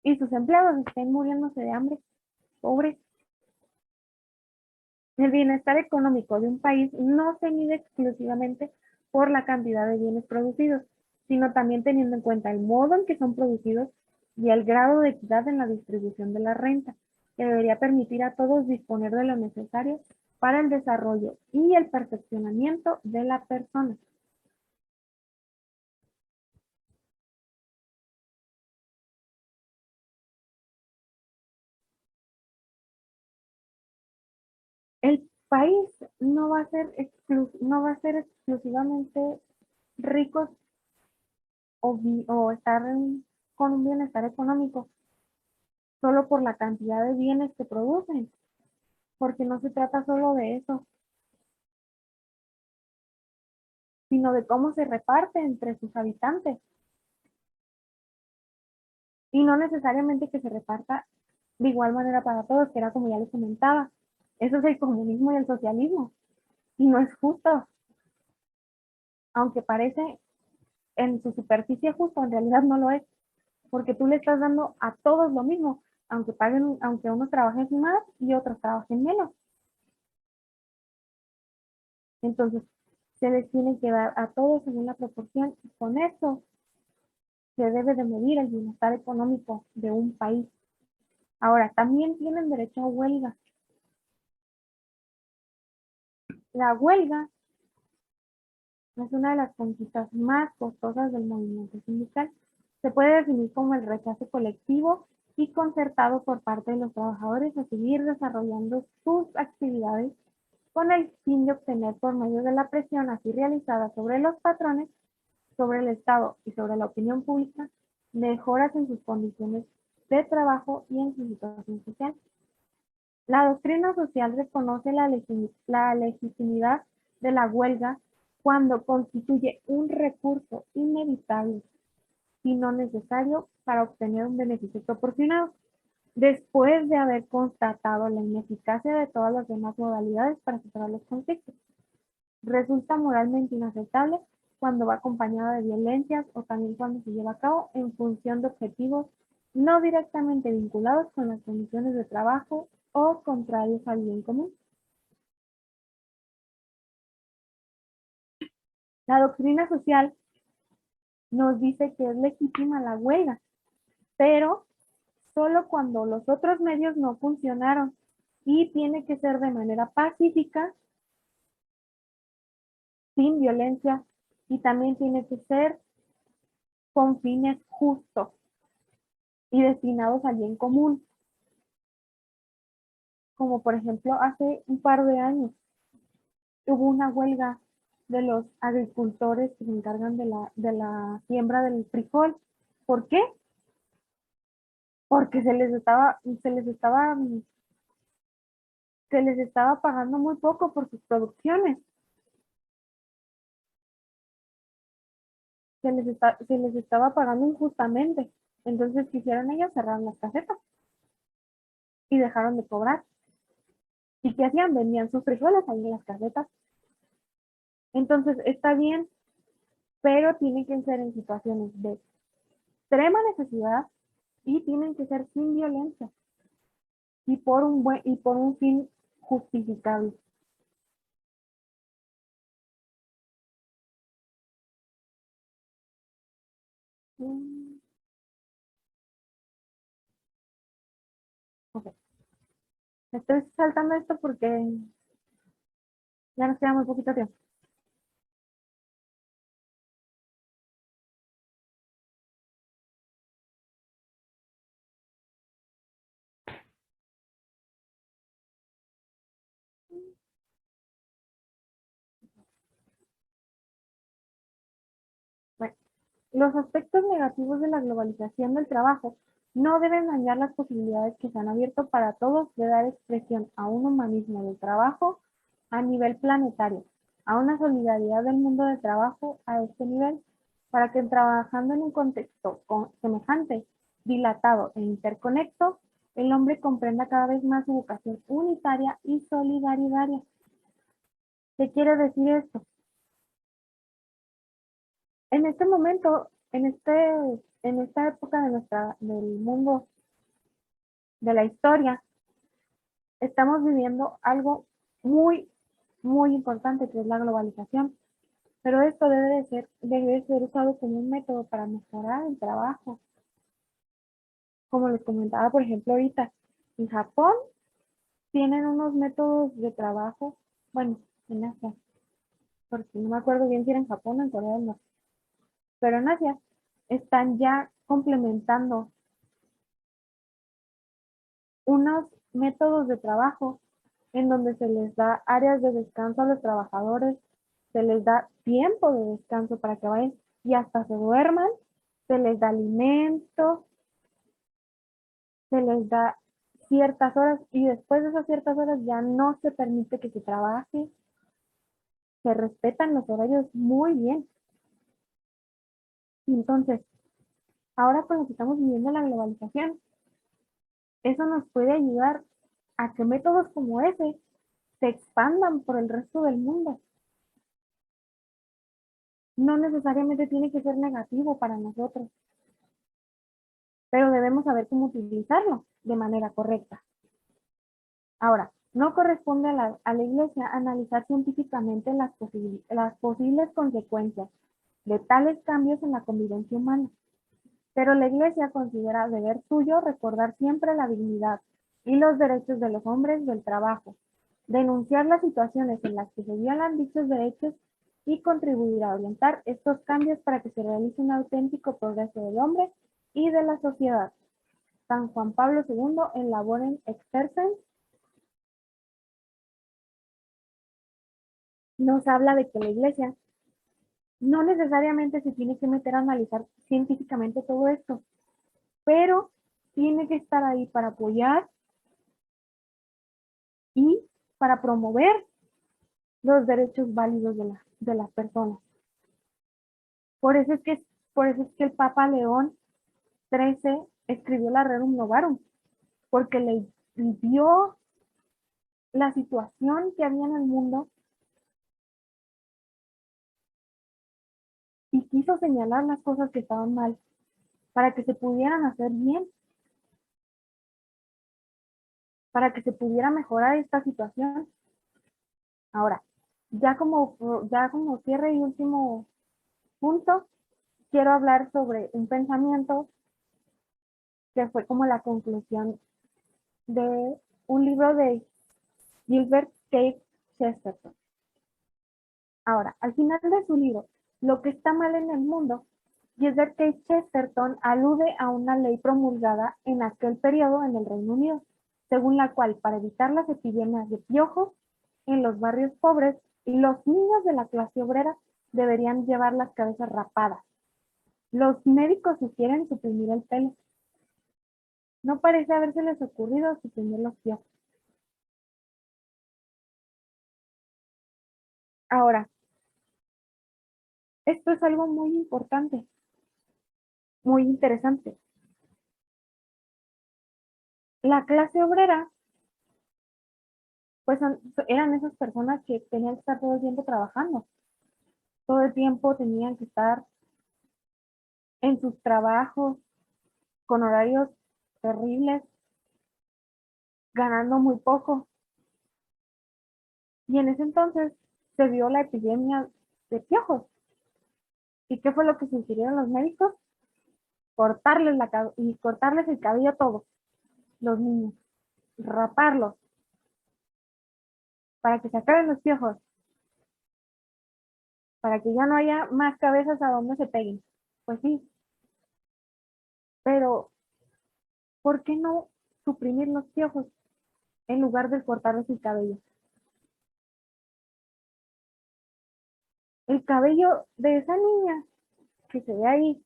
y sus empleados estén muriéndose de hambre, pobres. El bienestar económico de un país no se mide exclusivamente por la cantidad de bienes producidos, sino también teniendo en cuenta el modo en que son producidos y el grado de equidad en la distribución de la renta, que debería permitir a todos disponer de lo necesario para el desarrollo y el perfeccionamiento de la persona. El país no va a ser exclusivamente ricos o estar con un bienestar económico solo por la cantidad de bienes que producen, porque no se trata solo de eso, sino de cómo se reparte entre sus habitantes. Y no necesariamente que se reparta de igual manera para todos, que era como ya les comentaba. Eso es el comunismo y el socialismo. Y no es justo. Aunque parece en su superficie justo, en realidad no lo es. Porque tú le estás dando a todos lo mismo, aunque paguen, aunque unos trabajen más y otros trabajen menos. Entonces, se les tiene que dar a todos según la proporción y con eso se debe de medir el bienestar económico de un país. Ahora, también tienen derecho a huelga. La huelga es una de las conquistas más costosas del movimiento sindical. Se puede definir como el rechazo colectivo y concertado por parte de los trabajadores a seguir desarrollando sus actividades con el fin de obtener por medio de la presión así realizada sobre los patrones, sobre el Estado y sobre la opinión pública, mejoras en sus condiciones de trabajo y en su situación social. La doctrina social reconoce la legitimidad de la huelga cuando constituye un recurso inevitable y no necesario para obtener un beneficio proporcionado, después de haber constatado la ineficacia de todas las demás modalidades para superar los conflictos. Resulta moralmente inaceptable cuando va acompañada de violencias o también cuando se lleva a cabo en función de objetivos no directamente vinculados con las condiciones de trabajo o contrarios al bien común. La doctrina social nos dice que es legítima la huelga, pero solo cuando los otros medios no funcionaron y tiene que ser de manera pacífica, sin violencia y también tiene que ser con fines justos y destinados al bien común. Como por ejemplo hace un par de años hubo una huelga de los agricultores que se encargan de la siembra del frijol. ¿Por qué? Porque se les estaba pagando muy poco por sus producciones. Se les estaba pagando injustamente. Entonces quisieron ellos cerrar las casetas y dejaron de cobrar. ¿Y qué hacían? Vendían sus frijoles ahí en las casetas. Entonces está bien, pero tiene que ser en situaciones de extrema necesidad y tienen que ser sin violencia y por un fin justificable. Okay. Estoy saltando esto porque ya nos queda muy poquito tiempo. Bueno, los aspectos negativos de la globalización del trabajo no deben dañar las posibilidades que se han abierto para todos de dar expresión a un humanismo del trabajo a nivel planetario, a una solidaridad del mundo del trabajo a este nivel, para que trabajando en un contexto semejante, dilatado e interconecto, el hombre comprenda cada vez más su vocación unitaria y solidaria. ¿Qué quiere decir esto? En este momento, en esta época del mundo, de la historia, estamos viviendo algo muy, muy importante, que es la globalización. Pero esto debe ser usado como un método para mejorar el trabajo. Como les comentaba, por ejemplo, ahorita, en Japón tienen unos métodos de trabajo, bueno, en Asia, porque no me acuerdo bien si era en Japón o en Corea del Norte, pero en Asia están ya complementando unos métodos de trabajo en donde se les da áreas de descanso a los trabajadores, se les da tiempo de descanso para que vayan y hasta se duerman, se les da alimento, se les da ciertas horas y después de esas ciertas horas ya no se permite que se trabaje, se respetan los horarios muy bien. Entonces, ahora con lo que estamos viviendo la globalización, eso nos puede ayudar a que métodos como ese se expandan por el resto del mundo. No necesariamente tiene que ser negativo para nosotros, pero debemos saber cómo utilizarlo de manera correcta. Ahora, no corresponde a la Iglesia analizar científicamente las posibles consecuencias de tales cambios en la convivencia humana, pero la Iglesia considera deber suyo recordar siempre la dignidad y los derechos de los hombres del trabajo, denunciar las situaciones en las que se violan dichos derechos y contribuir a orientar estos cambios para que se realice un auténtico progreso del hombre y de la sociedad. San Juan Pablo II en Laborem Exercens nos habla de que la Iglesia no necesariamente se tiene que meter a analizar científicamente todo esto, pero tiene que estar ahí para apoyar y para promover los derechos válidos de las personas. Por eso es que el Papa León XIII escribió la Rerum Novarum, porque le vio la situación que había en el mundo y quiso señalar las cosas que estaban mal para que se pudieran hacer bien, para que se pudiera mejorar esta situación. Ahora, ya como cierre y último punto, quiero hablar sobre un pensamiento que fue como la conclusión de un libro de Gilbert K. Chesterton. Ahora, al final de su libro, Lo que está mal en el mundo, Gilbert K. Chesterton alude a una ley promulgada en aquel periodo en el Reino Unido, según la cual, para evitar las epidemias de piojos en los barrios pobres, los niños de la clase obrera deberían llevar las cabezas rapadas. Los médicos sugieren suprimir el pelo. No parece habérseles ocurrido suprimir los piojos. Ahora, esto es algo muy importante, muy interesante. La clase obrera, pues eran esas personas que tenían que estar todo el tiempo trabajando. Todo el tiempo tenían que estar en sus trabajos con horarios terribles, ganando muy poco. Y en ese entonces se vio la epidemia de piojos. ¿Y qué fue lo que sugirieron los médicos? Cortarles el cabello a todos los niños, raparlos, para que se acaben los piojos, para que ya no haya más cabezas a donde se peguen. Pues sí, pero ¿por qué no suprimir los piojos en lugar de cortarles el cabello? El cabello de esa niña que se ve ahí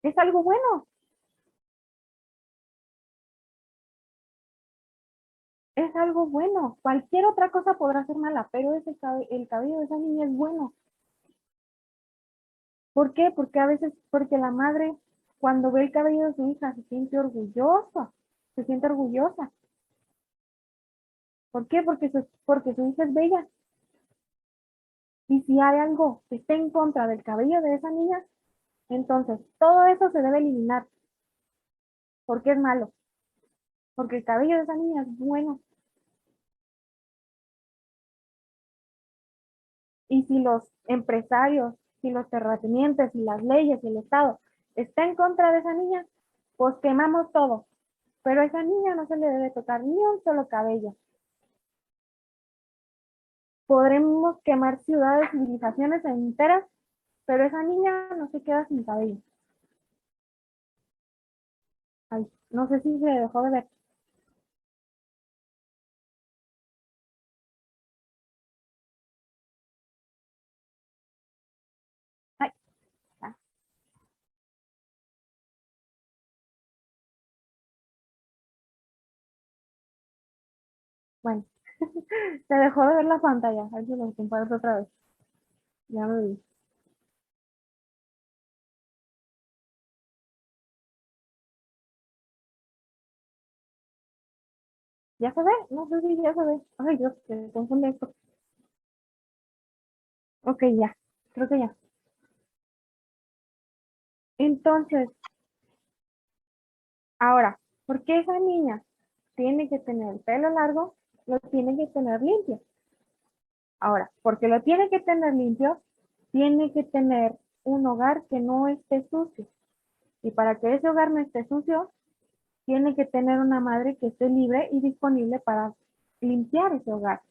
es algo bueno. Es algo bueno. Cualquier otra cosa podrá ser mala, pero el cabello de esa niña es bueno. ¿Por qué? Porque la madre cuando ve el cabello de su hija se siente orgullosa, se siente orgullosa. ¿Por qué? Porque su hija es bella. Y si hay algo que esté en contra del cabello de esa niña, entonces todo eso se debe eliminar. Porque es malo. Porque el cabello de esa niña es bueno. Y si los empresarios, si los terratenientes, si las leyes, si el Estado está en contra de esa niña, pues quemamos todo. Pero a esa niña no se le debe tocar ni un solo cabello. Podremos quemar ciudades, civilizaciones enteras, pero esa niña no se queda sin cabello. Ay, no sé si se dejó de ver. Ay, ah, bueno, se dejó de ver la pantalla. A ver si lo comparto otra vez. Ya me vi. ¿Ya se ve? No sé si ya se ve. Ay, Dios, se confunde esto. Ok, ya. Creo que ya. Entonces, ahora, ¿por qué esa niña tiene que tener el pelo largo? Lo tiene que tener limpio. Ahora, porque lo tiene que tener limpio, tiene que tener un hogar que no esté sucio. Y para que ese hogar no esté sucio, tiene que tener una madre que esté libre y disponible para limpiar ese hogar.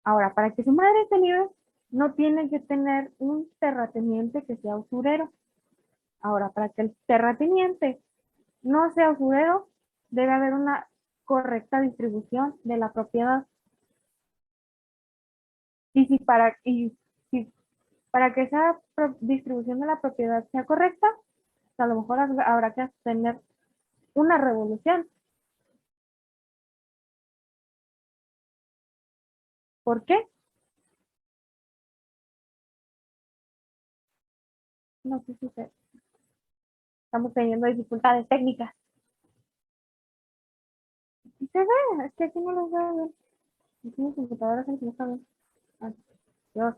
Ahora, para que su madre esté libre, no tiene que tener un terrateniente que sea usurero. Ahora, para que el terrateniente no sea usurero, debe haber una correcta distribución de la propiedad. Y si para que esa distribución de la propiedad sea correcta, a lo mejor habrá que tener una revolución. ¿Por qué? No sé si estamos teniendo dificultades técnicas. Y se ve, es que aquí no lo veo bien. Aquí mi computadora es el que no está bien. Ay, Dios.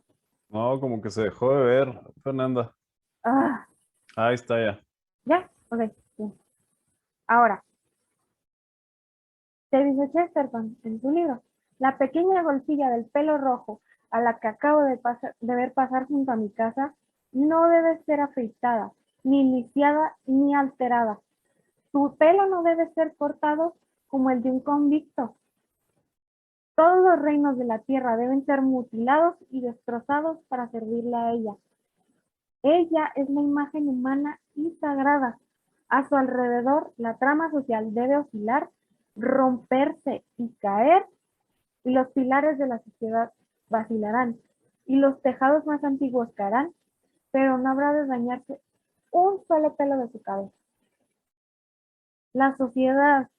No, como que se dejó de ver, Fernanda. Ah, Ahí está ya. ¿ya? Ok, bien. Ahora, te dice Chesterton en su libro, la pequeña golfilla del pelo rojo a la que acabo de ver pasar junto a mi casa no debe ser afeitada, ni lisiada, ni alterada. Su pelo no debe ser cortado como el de un convicto. Todos los reinos de la tierra deben ser mutilados y destrozados para servirle a ella. Ella es la imagen humana y sagrada. A su alrededor, la trama social debe oscilar, romperse y caer, y los pilares de la sociedad vacilarán, y los tejados más antiguos caerán, pero no habrá de dañarse un solo pelo de su cabeza. La sociedad,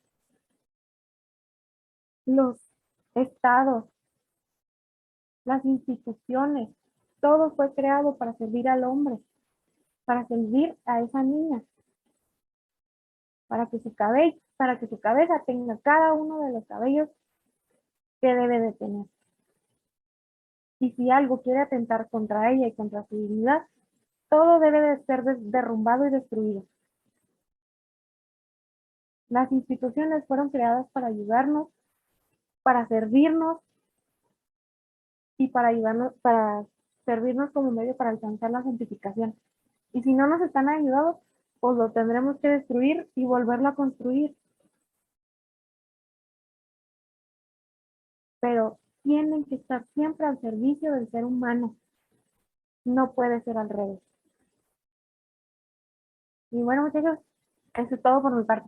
los estados, las instituciones, todo fue creado para servir al hombre, para servir a esa niña, para que su cabeza tenga cada uno de los cabellos que debe de tener. Y si algo quiere atentar contra ella y contra su dignidad, todo debe de ser derrumbado y destruido. Las instituciones fueron creadas para ayudarnos, para servirnos y para ayudarnos, para servirnos como medio para alcanzar la santificación. Y si no nos están ayudando, pues lo tendremos que destruir y volverlo a construir. Pero tienen que estar siempre al servicio del ser humano. No puede ser al revés. Y bueno, muchachos, eso es todo por mi parte.